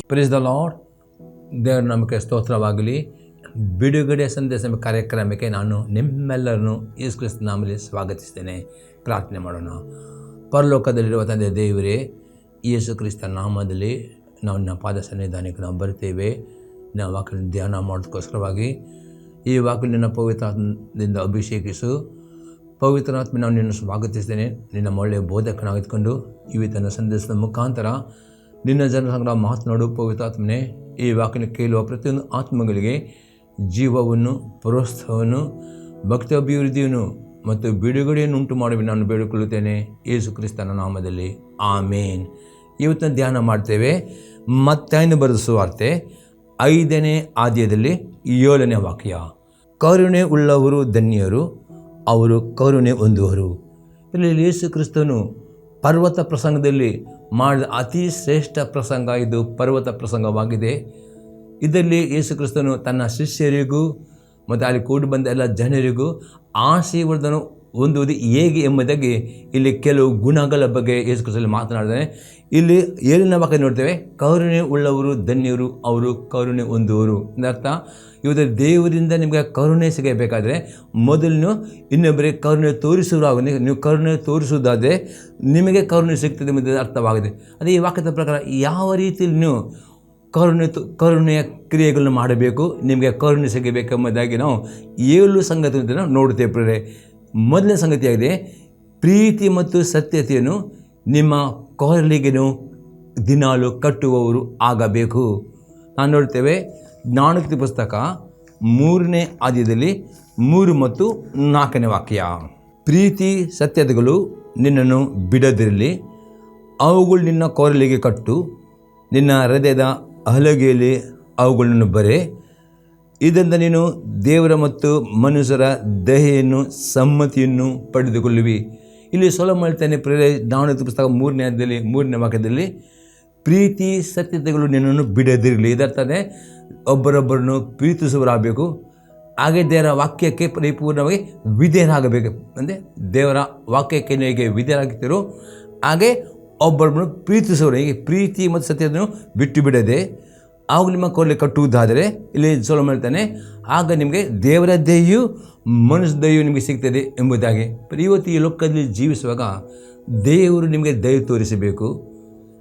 Praise the lord. ದೇವರ ನಮಗೆ ಸ್ತೋತ್ರವಾಗಲಿ. ಬಿಡುಗಡೆ ಸಂದೇಶ ಕಾರ್ಯಕ್ರಮಕ್ಕೆ ನಾನು ನಿಮ್ಮೆಲ್ಲರನ್ನು ಯೇಸು ಕ್ರಿಸ್ತ ನಾಮದಲ್ಲಿ ಸ್ವಾಗತಿಸ್ತೇನೆ. ಪ್ರಾರ್ಥನೆ ಮಾಡೋಣ. ಪರಲೋಕದಲ್ಲಿರುವ ತಂದೆ ದೇವರೇ, ಯೇಸು ಕ್ರಿಸ್ತ ನಾಮದಲ್ಲಿ ನಾವು ನಮ್ಮ ಪಾದ ಸನ್ನಿಧಾನಕ್ಕೆ ನಾವು ಬರ್ತೇವೆ. ನಾವು ವಾಕ್ಯ ಧ್ಯಾನ ಮಾಡೋದಕ್ಕೋಸ್ಕರವಾಗಿ ಈ ವಾಕ್ಯ ನಿನ್ನ ಪವಿತ್ರಾತ್ಮದಿಂದ ಅಭಿಷೇಕಿಸು. ಪವಿತ್ರಾತ್ಮ ನಾವು ನಿನ್ನ ಸ್ವಾಗತಿಸ್ತೇನೆ. ನಿನ್ನ ಒಳ್ಳೆಯ ಬೋಧಕನಾಗಿದ್ಕೊಂಡು ಇವತ್ತಿನ ಸಂದೇಶದ ಮುಖಾಂತರ ನಿನ್ನ ಜನ ಸಂಗ್ರಹ ಮಾತನಾಡು. ಪವಿತ್ರಾತ್ಮನೇ, ಈ ವಾಕ್ಯನ ಕೇಳುವ ಪ್ರತಿಯೊಂದು ಆತ್ಮಗಳಿಗೆ ಜೀವವನ್ನು, ಪ್ರೋತ್ಸಾಹವನ್ನು, ಭಕ್ತಿ ಅಭಿವೃದ್ಧಿಯನ್ನು ಮತ್ತು ಬಿಡುಗಡೆಯನ್ನು ಉಂಟು ಮಾಡಿ ನಾನು ಬೇಡಿಕೊಳ್ಳುತ್ತೇನೆ ಯೇಸು ಕ್ರಿಸ್ತನ ನಾಮದಲ್ಲಿ, ಆಮೇನ್. ಇವತ್ತಿನ ಧ್ಯಾನ ಮಾಡ್ತೇವೆ ಮತ್ತಾಯನು ಬರೆದ ಸುವಾರ್ತೆ 5ನೇ ಅಧ್ಯಾಯದಲ್ಲಿ 7ನೇ ವಾಕ್ಯ. ಕರುಣೆ ಉಳ್ಳವರು ಧನ್ಯರು, ಅವರು ಕರುಣೆ ಹೊಂದುವರು. ಇಲ್ಲಿ ಯೇಸು ಕ್ರಿಸ್ತನು ಪರ್ವತ ಪ್ರಸಂಗದಲ್ಲಿ ಮಾಡಿದ ಅತಿ ಶ್ರೇಷ್ಠ ಪ್ರಸಂಗ ಇದು ಪರ್ವತ ಪ್ರಸಂಗವಾಗಿದೆ. ಇದರಲ್ಲಿ ಯೇಸು ಕ್ರಿಸ್ತನು ತನ್ನ ಶಿಷ್ಯರಿಗೂ ಮತ್ತು ಅಲ್ಲಿ ಕೂಡಿ ಬಂದ ಎಲ್ಲ ಜನರಿಗೂ ಆಶೀರ್ವಾದವನ್ನು ಹೊಂದುವುದು ಹೇಗೆ ಎಂಬುದಾಗಿ ಇಲ್ಲಿ ಕೆಲವು ಗುಣಗಳ ಬಗ್ಗೆ ಯೇಸು ಕ್ರಿಸ್ತನಲ್ಲಿ ಮಾತನಾಡಿದ್ದಾನೆ. ಇಲ್ಲಿ ಏಳನೇ ವಾಕ್ಯ ನೋಡ್ತೇವೆ, ಕರುಣೆ ಉಳ್ಳವರು ಧನ್ಯರು, ಅವರು ಕರುಣೆ ಹೊಂದುವರು. ಇದರ್ಥ, ಇವತ್ತು ದೇವರಿಂದ ನಿಮಗೆ ಕರುಣೆ ಸಿಗಬೇಕಾದ್ರೆ ಮೊದಲು ಇನ್ನೊಬ್ಬರಿಗೆ ಕರುಣೆ ತೋರಿಸುವಾಗ ನೀವು ಕರುಣೆ ತೋರಿಸುವುದಾದರೆ ನಿಮಗೆ ಕರುಣೆ ಸಿಗ್ತದೆ ಎಂಬುದು ಅರ್ಥವಾಗಿದೆ. ಅದೇ ಈ ವಾಕ್ಯದ ಪ್ರಕಾರ ಯಾವ ರೀತಿಯಲ್ಲಿ ನೀವು ಕರುಣೆಯ ಕ್ರಿಯೆಗಳನ್ನು ಮಾಡಬೇಕು, ನಿಮಗೆ ಕರುಣೆ ಸಿಗಬೇಕೆಂಬುದಾಗಿ ನಾವು 7 ಸಂಗತಿಯನ್ನು ನೋಡುತ್ತೇವೆ ಪ್ರೇರೆ. ಮೊದಲನೇ ಸಂಗತಿಯಾಗಿದೆ, ಪ್ರೀತಿ ಮತ್ತು ಸತ್ಯತೆಯನ್ನು ನಿಮ್ಮ ಕೊರಳಿಗೆನು ದಿನಾಲು ಕಟ್ಟುವವರು ಆಗಬೇಕು. ನಾನು ನೋಡ್ತೇವೆ ಜ್ಞಾನೋಕ್ತಿ ಪುಸ್ತಕ 3ನೇ ಅಧ್ಯಾಯದಲ್ಲಿ 3 ಮತ್ತು 4ನೇ ವಾಕ್ಯ. ಪ್ರೀತಿ ಸತ್ಯತೆಗಳು ನಿನ್ನನ್ನು ಬಿಡದಿರಲಿ, ಅವುಗಳು ನಿನ್ನ ಕೊರಳಿಗೆ ಕಟ್ಟು, ನಿನ್ನ ಹೃದಯದ ಹಲಗೆಯಲ್ಲಿ ಅವುಗಳನ್ನು ಬರೆ. ಇದರಿಂದ ನೀನು ದೇವರ ಮತ್ತು ಮನುಷ್ಯರ ದಯೆಯನ್ನು ಸಮ್ಮತಿಯನ್ನು ಪಡೆದುಕೊಳ್ಳುವಿ. ಇಲ್ಲಿ ಸೊಲೊಮೋನ ಹೇಳ್ತಾನೆ ಪ್ರೇರೆ, ಜ್ಞಾನೋಕ್ತಿ ಪುಸ್ತಕ 3ನೇ ಅಧ್ಯಾಯದಲ್ಲಿ 3ನೇ ವಾಕ್ಯದಲ್ಲಿ, ಪ್ರೀತಿ ಸತ್ಯತೆಗಳು ನಿನ್ನನ್ನು ಬಿಡದಿರಲಿ. ಇದರ್ಥನೇ ಒಬ್ಬರೊಬ್ಬರನ್ನು ಪ್ರೀತಿಸುವರಾಗಬೇಕು, ಹಾಗೆ ದೇವರ ವಾಕ್ಯಕ್ಕೆ ಪರಿಪೂರ್ಣವಾಗಿ ವಿಧೇಯರಾಗಬೇಕು. ಅಂದರೆ ದೇವರ ವಾಕ್ಯಕ್ಕೆ ಹೇಗೆ ವಿಧೇಯರಾಗುತ್ತೀರೋ ಹಾಗೆ ಒಬ್ಬರೊಬ್ಬರನ್ನು ಪ್ರೀತಿಸುವರು. ಹೀಗೆ ಪ್ರೀತಿ ಮತ್ತು ಸತ್ಯತೆಯನ್ನು ಬಿಟ್ಟು ಬಿಡದೆ ಆವಾಗ ನಿಮ್ಮ ಕೊರಳಿ ಕಟ್ಟುವುದಾದರೆ, ಇಲ್ಲಿ ಸೊಲೊಮೋನ ಹೇಳ್ತಾನೆ, ಆಗ ನಿಮಗೆ ದೇವರ ದಯೆಯು ಮನುಷ್ಯ ದಯೆಯು ನಿಮಗೆ ಸಿಗ್ತದೆ ಎಂಬುದಾಗಿ. ಇವತ್ತು ಈ ಲೋಕದಲ್ಲಿ ಜೀವಿಸುವಾಗ ದೇವರು ನಿಮಗೆ ದಯೆ ತೋರಿಸಬೇಕು,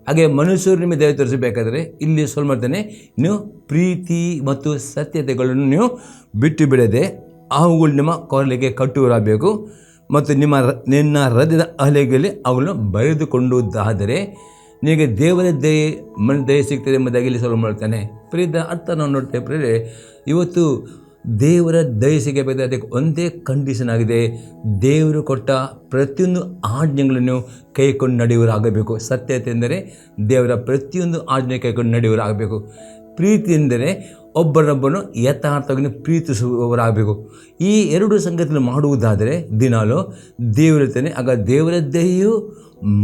ಹಾಗೆ ಮನುಷ್ಯರು ನಿಮಗೆ ದಯೆ ತೋರಿಸಬೇಕಾದರೆ ಇಲ್ಲಿ ಸೊಲೊಮೋನ ಹೇಳ್ತಾನೆ, ನೀವು ಪ್ರೀತಿ ಮತ್ತು ಸತ್ಯತೆಗಳನ್ನು ನೀವು ಬಿಟ್ಟು ಬಿಡದೆ ಅವುಗಳು ನಿಮ್ಮ ಕೊರಳಿಗೆ ಕಟ್ಟುವರಾಗಬೇಕು ಮತ್ತು ನಿನ್ನ ಹೃದಯದ ಹಲಗೆಯಲ್ಲಿ ಅವುಗಳನ್ನು ಬರೆದುಕೊಂಡುವುದಾದರೆ ನಿನಗೆ ದೇವರ ದಯೆ ಸಿಗ್ತದೆ ಎಂಬುದಾಗಿ ಇಲ್ಲಿ ಸೊಲೊಮೋನ ಹೇಳ್ತಾನೆ. ಪ್ರೀತಿಯ ಅರ್ಥ ನಾವು ನೋಡ್ತೇವೆ ಪ್ರೇರೆ, ಇವತ್ತು ದೇವರ ದಯೆ ಸಿಗಬೇಕಾದ್ರೆ ಅದಕ್ಕೆ ಒಂದೇ ಕಂಡೀಷನ್ ಆಗಿದೆ, ದೇವರು ಕೊಟ್ಟ ಪ್ರತಿಯೊಂದು ಆಜ್ಞೆಗಳನ್ನು ಕೈಕೊಂಡು ನಡೆಯುವರಾಗಬೇಕು. ಸತ್ಯತೆ ಎಂದರೆ ದೇವರ ಪ್ರತಿಯೊಂದು ಆಜ್ಞೆ ಕೈಕೊಂಡು ನಡೆಯುವರಾಗಬೇಕು. ಪ್ರೀತಿ ಎಂದರೆ ಒಬ್ಬರೊಬ್ಬರನ್ನು ಯಥಾರ್ಥವಾಗಿ ಪ್ರೀತಿಸುವವರಾಗಬೇಕು. ಈ 2 ಸಂಗತಿಗಳು ಮಾಡುವುದಾದರೆ ದಿನಾಲು ದೇವರಿರ್ತಾನೆ, ಆಗ ದೇವರ ದಯೆಯು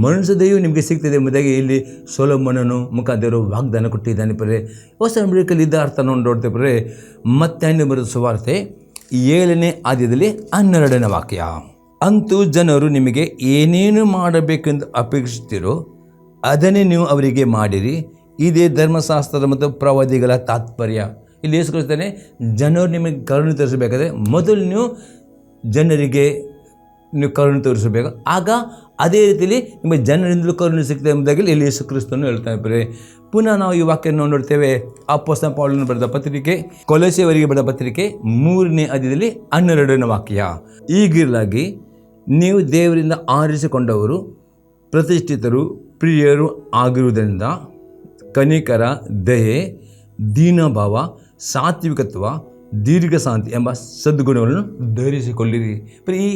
ಮನುಷ್ಯ ದಯೆಯು ನಿಮಗೆ ಸಿಗ್ತದೆ ಎಂಬುದಾಗಿ ಇಲ್ಲಿ ಸೊಲೊಮೋನನು ಮುಖಾಂತರ ವಾಗ್ದಾನ ಕೊಟ್ಟಿದ್ದಾನೆ. ಪರೇ ಹೊಸ ನಂಬಿಕೆಯಲ್ಲಿ ಇದ್ದ ಅರ್ಥ ನೋಡ್ತೇವೆ ಪರೇ. ಮತ್ತಾಯನು ಬರೆದ ಸುವಾರ್ತೆ 7ನೇ ಅಧ್ಯಾಯದಲ್ಲಿ 12ನೇ ವಾಕ್ಯ. ಅಂತೂ ಜನರು ನಿಮಗೆ ಏನೇನು ಮಾಡಬೇಕೆಂದು ಅಪೇಕ್ಷಿಸ್ತೀರೋ ಅದನ್ನೇ ನೀವು ಅವರಿಗೆ ಮಾಡಿರಿ, ಇದೇ ಧರ್ಮಶಾಸ್ತ್ರದ ಮತ್ತು ಪ್ರವಾದಿಗಳ ತಾತ್ಪರ್ಯ. ಇಲ್ಲಿ ಯೇಸು ಕ್ರಿಸ್ತನೇ, ಜನರು ನಿಮಗೆ ಕರುಣೆ ತೋರಿಸಬೇಕಾದ್ರೆ ಮೊದಲು ನೀವು ಜನರಿಗೆ ನೀವು ಕರುಣೆ ತೋರಿಸಬೇಕು, ಆಗ ಅದೇ ರೀತಿಯಲ್ಲಿ ನಿಮಗೆ ಜನರಿಂದಲೂ ಕರುಣೆ ಸಿಗ್ತದೆ ಎಂಬುದಾಗಿ ಇಲ್ಲಿ ಯೇಸು ಕ್ರಿಸ್ತನು ಹೇಳ್ತಾನೆ. ಪುನಃ ನಾವು ಈ ವಾಕ್ಯವನ್ನು ನೋಡ್ತೇವೆ ಅಪೊಸ್ತಲ ಪೌಲನು ಬರೆದ ಪತ್ರಿಕೆ, ಕೊಲೊಸ್ಸೆಯವರಿಗೆ ಬರೆದ ಪತ್ರಿಕೆ 3ನೇ ಅಧ್ಯಾಯದಲ್ಲಿ 12ನೇ ವಾಕ್ಯ. ಈಗಿರಲಾಗಿ ನೀವು ದೇವರಿಂದ ಆರಿಸಿಕೊಂಡವರು, ಪ್ರತಿಷ್ಠಿತರು, ಪ್ರಿಯರು ಆಗಿರುವುದರಿಂದ ಕನಿಕರ, ದಯೆ, ದೀನಭಾವ, ಸಾತ್ವಿಕತ್ವ, ದೀರ್ಘಶಾಂತಿ ಎಂಬ ಸದ್ಗುಣಗಳನ್ನು ಧರಿಸಿಕೊಳ್ಳಿರಿ. ಈ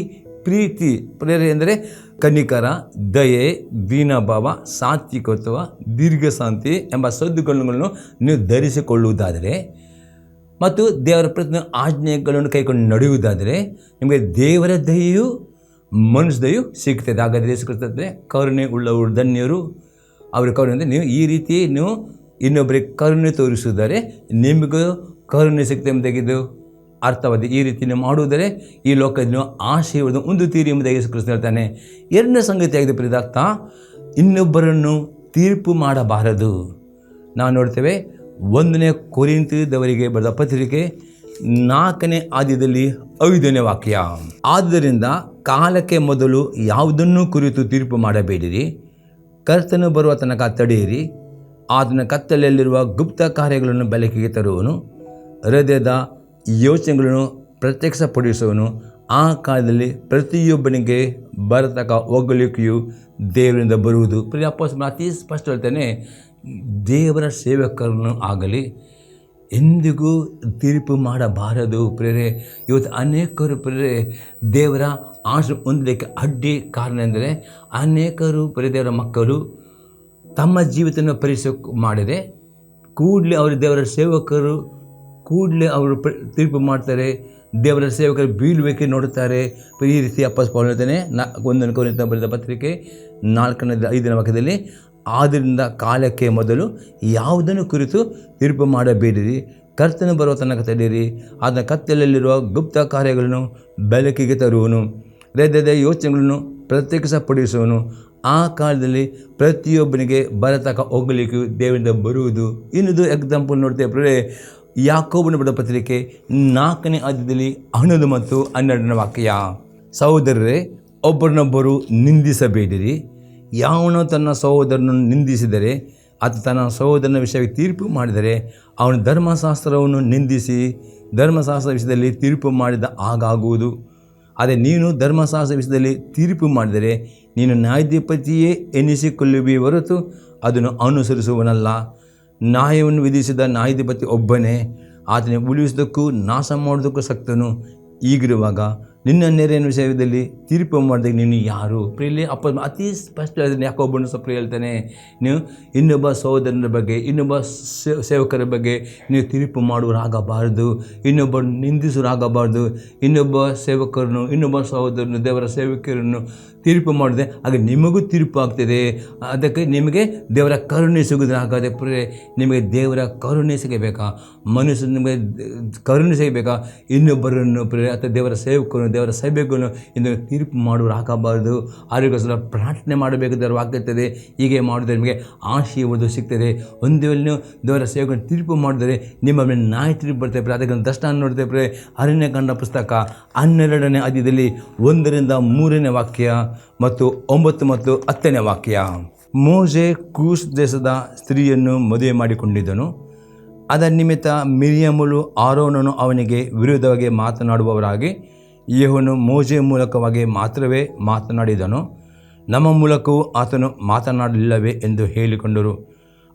ಪ್ರೀತಿ ಪ್ರೇರೆ ಎಂದರೆ ಕನಿಕರ, ದಯೆ, ದೀನಭಾವ, ಸಾತ್ವಿಕತ್ವ, ದೀರ್ಘಶಾಂತಿ ಎಂಬ ಸದ್ಗುಣಗಳನ್ನು ನೀವು ಧರಿಸಿಕೊಳ್ಳುವುದಾದರೆ ಮತ್ತು ದೇವರ ಪ್ರತಿ ಆಜ್ಞೆಗಳನ್ನು ಕೈಕೊಂಡು ನಡೆಯುವುದಾದರೆ ನಿಮಗೆ ದೇವರ ದಯೆಯು ಮನುಷ್ಯ ದಯೆಯು ಸಿಗ್ತದೆ. ಹಾಗಾದರೆ ಯೇಸು ಕ್ರಿಸ್ತನೇ, ಕರುಣೆ ಉಳ್ಳವರು ಧನ್ಯರು, ಅವರ ಕರುಣೆ ಅಂದರೆ ನೀವು ಈ ರೀತಿ ನೀವು ಇನ್ನೊಬ್ಬರಿಗೆ ಕರುಣೆ ತೋರಿಸುವುದಾದರೆ ನಿಮಗೂ ಕರುಣೆ ಸಿಗ್ತದೆ ಎಂಬುದಾಗಿದ್ದು ಅರ್ಥವಾದ. ಈ ರೀತಿ ನೀವು ಮಾಡುವುದರೆ ಈ ಲೋಕದಲ್ಲಿ ಆಶೀರ್ವಾದ ಹೊಂದುತ್ತೀರಿ ಎಂಬುದಾಗಿ ಯೇಸು ಕ್ರಿಸ್ತನು ಹೇಳ್ತಾನೆ. ಎರಡನೇ ಸಂಗತಿಯಾಗಿದೆ ಪ್ರಿಯದಾಗ್ತಾ, ಇನ್ನೊಬ್ಬರನ್ನು ತೀರ್ಪು ಮಾಡಬಾರದು. ನಾವು ನೋಡ್ತೇವೆ 1 ಕೊರಿಂಥದವರಿಗೆ ಬರೆದ ಪತ್ರಿಕೆ 4ನೇ ಅಧ್ಯಾಯದಲ್ಲಿ 5ನೇ ವಾಕ್ಯ. ಆದ್ದರಿಂದ ಕಾಲಕ್ಕೆ ಮೊದಲು ಯಾವುದನ್ನು ಕುರಿತು ತೀರ್ಪು ಮಾಡಬೇಡಿರಿ, ಕರ್ತನು ಬರುವ ತನಕ ತಡೆಯಿರಿ. ಆತನ ಕತ್ತಲೆಯಲ್ಲಿರುವ ಗುಪ್ತ ಕಾರ್ಯಗಳನ್ನು ಬೆಳಕಿಗೆ ತರುವನು, ಹೃದಯದ ಯೋಚನೆಗಳನ್ನು ಪ್ರತ್ಯಕ್ಷಪಡಿಸುವನು. ಆ ಕಾಲದಲ್ಲಿ ಪ್ರತಿಯೊಬ್ಬನಿಗೆ ಬರತಕ್ಕ ಹೊಗಳಿಕೆಯು ದೇವರಿಂದ ಬರುವುದು. ಪ್ರಿಯ ಅಪೊಸ್ತಲನು ಅತಿ ಸ್ಪಷ್ಟ ಹೇಳ್ತಾನೆ, ದೇವರ ಸೇವಕರನ್ನು ಆಗಲಿ ಎಂದಿಗೂ ತೀರ್ಪು ಮಾಡಬಾರದು. ಪ್ರೇರೆ ಇವತ್ತು ಅನೇಕರು ದೇವರ ಆಶೆ ಹೊಂದಲಿಕ್ಕೆ ಅಡ್ಡಿ ಕಾರಣ ಎಂದರೆ ಅನೇಕರು ದೇವರ ಮಕ್ಕಳು ತಮ್ಮ ಜೀವಿತವನ್ನು ಪರಿಶೀಲನೆ ಮಾಡಿದೆ ಕೂಡಲೇ ಅವರು ದೇವರ ಸೇವಕರು ಕೂಡಲೇ ಅವರು ತೀರ್ಪು ಮಾಡ್ತಾರೆ, ದೇವರ ಸೇವಕರು ಬೀಳುವಿಕೆ ನೋಡುತ್ತಾರೆ. ಈ ರೀತಿ ಅಪೊಸ್ತಲನು ಹೇಳ್ತಾನೆ 1 ಕೊರಿಂಥ ಬರೆದ ಪತ್ರಿಕೆ 4ನೇ 5ನೇ ವಾಕ್ಯದಲ್ಲಿ, ಆದ್ದರಿಂದ ಕಾಲಕ್ಕೆ ಮೊದಲು ಯಾವುದನ್ನು ಕುರಿತು ತೀರ್ಪು ಮಾಡಬೇಡಿರಿ, ಕರ್ತನು ಬರುವ ತನಕ ತಡೆಯಿರಿ. ಆತನ ಕತ್ತಲೆಯಲ್ಲಿರುವ ಗುಪ್ತ ಕಾರ್ಯಗಳನ್ನು ಬೆಳಕಿಗೆ ತರುವನು, ಹೃದಯದ ಯೋಚನೆಗಳನ್ನು ಪ್ರತ್ಯಕ್ಷಪಡಿಸುವನು. ಆ ಕಾಲದಲ್ಲಿ ಪ್ರತಿಯೊಬ್ಬನಿಗೆ ಬರತಕ್ಕ ಹೊಗಳಿಕೆಯು ದೇವರಿಂದ ಬರುವುದು. ಇನ್ನೊಂದು ಎಕ್ಸಾಂಪಲ್ ನೋಡ್ತೇವೆ, ಯಾಕೋಬನ ಬರೆದ ಪತ್ರಿಕೆ 4ನೇ ಅಧ್ಯಾಯದಲ್ಲಿ 11 ಮತ್ತು 12ನೇ ವಾಕ್ಯ. ಸಹೋದರರೇ, ಒಬ್ಬರನ್ನೊಬ್ಬರು ನಿಂದಿಸಬೇಡಿರಿ. ಯಾವನೋ ತನ್ನ ಸಹೋದರನನ್ನು ನಿಂದಿಸಿದರೆ ಅಥವಾ ತನ್ನ ಸಹೋದರನ ವಿಷಯವಾಗಿ ತೀರ್ಪು ಮಾಡಿದರೆ ಅವನು ಧರ್ಮಶಾಸ್ತ್ರವನ್ನು ನಿಂದಿಸಿ ಧರ್ಮಶಾಸ್ತ್ರ ವಿಷಯದಲ್ಲಿ ತೀರ್ಪು ಮಾಡಿದ ಹಾಗಾಗುವುದು. ಆದರೆ ನೀನು ಧರ್ಮಶಾಸ್ತ್ರ ವಿಷಯದಲ್ಲಿ ತೀರ್ಪು ಮಾಡಿದರೆ ನೀನು ನ್ಯಾಯಾಧಿಪತಿಯೇ ಎನಿಸಿಕೊಳ್ಳುವಿ ಹೊರತು ಅದನ್ನು ಅನುಸರಿಸುವನಲ್ಲ. ನ್ಯಾಯವನ್ನು ವಿಧಿಸಿದ ನ್ಯಾಯಾಧಿಪತಿ ಒಬ್ಬನೇ, ಆತನೇ ಉಳಿಸುವುದಕ್ಕೂ ನಾಶ ಮಾಡುವುದಕ್ಕೂ ಶಕ್ತನು. ಹೀಗಿರುವಾಗ ನಿನ್ನ ನೆರೆಯ ವಿಷಯದಲ್ಲಿ ತೀರ್ಪು ಮಾಡಿದಾಗ ನೀನು ಯಾರು? ಪ್ರಿಯಲ್ಲಿ ಅತಿ ಸ್ಪಷ್ಟ ಯಾಕೊಬ್ಬನು ಸ್ವಲ್ಪ ಹೇಳ್ತಾನೆ, ನೀವು ಇನ್ನೊಬ್ಬ ಸಹೋದರನ ಬಗ್ಗೆ ಇನ್ನೊಬ್ಬ ಸೇವಕರ ಬಗ್ಗೆ ನೀವು ತೀರ್ಪು ಮಾಡುವರಾಗಬಾರ್ದು, ಇನ್ನೊಬ್ಬ ನಿಂದಿಸುವರಾಗಬಾರ್ದು. ಇನ್ನೊಬ್ಬ ಸೇವಕರನ್ನು ಇನ್ನೊಬ್ಬ ಸಹೋದರನು ದೇವರ ಸೇವಕರನ್ನು ತೀರ್ಪು ಮಾಡಿದೆ ಹಾಗೆ ನಿಮಗೂ ತೀರ್ಪು ಆಗ್ತದೆ. ಅದಕ್ಕೆ ನಿಮಗೆ ದೇವರ ಕರುಣೆ ಸಿಗುವುದಾಗದೆ. ನಿಮಗೆ ದೇವರ ಕರುಣೆ ಸಿಗಬೇಕಾ? ಮನುಷ್ಯನ ನಿಮಗೆ ಕರುಣೆ ಸಿಗಬೇಕಾ? ಇನ್ನೊಬ್ಬರನ್ನು ಅಥವಾ ದೇವರ ಸೇವಕರನ್ನು ದೇವರ ಸಭೆಗಳನ್ನು ಇನ್ನು ತೀರ್ಪು ಮಾಡುವರಾಗಬಾರದು. ಆರೋಗ್ಯ ಪ್ರಾರ್ಥನೆ ಮಾಡಬೇಕು, ದೇವರ ವಾಕ್ಯತ್ತದೆ. ಹೀಗೆ ಮಾಡಿದರೆ ನಿಮಗೆ ಆಶೀರ್ವಾದ ಸಿಗ್ತದೆ. ಒಂದು ವೇಳೆ ನೀವು ದೇವರ ಸೇವಕರನ್ನು ತೀರ್ಪು ಮಾಡಿದರೆ ನಿಮ್ಮ ಮೇಲೆ ನ್ಯಾಯ ತೀರ್ಪು ಬರ್ತೇವೆ. ಅದಕ್ಕೆ ದರ್ಶನ ನೋಡ್ತೇವೆ. ಅರಣ್ಯಕಾಂಡ ಪುಸ್ತಕ 12ನೇ ಅಧ್ಯಾಯದಲ್ಲಿ 1ರಿಂದ 3ನೇ ವಾಕ್ಯ ಮತ್ತು 9 ಮತ್ತು 10ನೇ ವಾಕ್ಯ. ಮೋಶೆ ಕೂಷ್ ದೇಶದ ಸ್ತ್ರೀಯನ್ನು ಮದುವೆ ಮಾಡಿಕೊಂಡಿದ್ದನು. ಅದರ ನಿಮಿತ್ತ ಮಿರಿಯಮಳು ಆರೋನನು ಅವನಿಗೆ ವಿರುದ್ಧವಾಗಿ ಮಾತನಾಡುವವರಾಗಿ, ಯೆಹೋವನು ಮೋಶೆಯ ಮೂಲಕವಾಗಿ ಮಾತ್ರವೇ ಮಾತನಾಡಿದನು, ನಮ್ಮ ಮೂಲಕವೂ ಆತನು ಮಾತನಾಡಲಿಲ್ಲವೇ ಎಂದು ಹೇಳಿಕೊಂಡರು.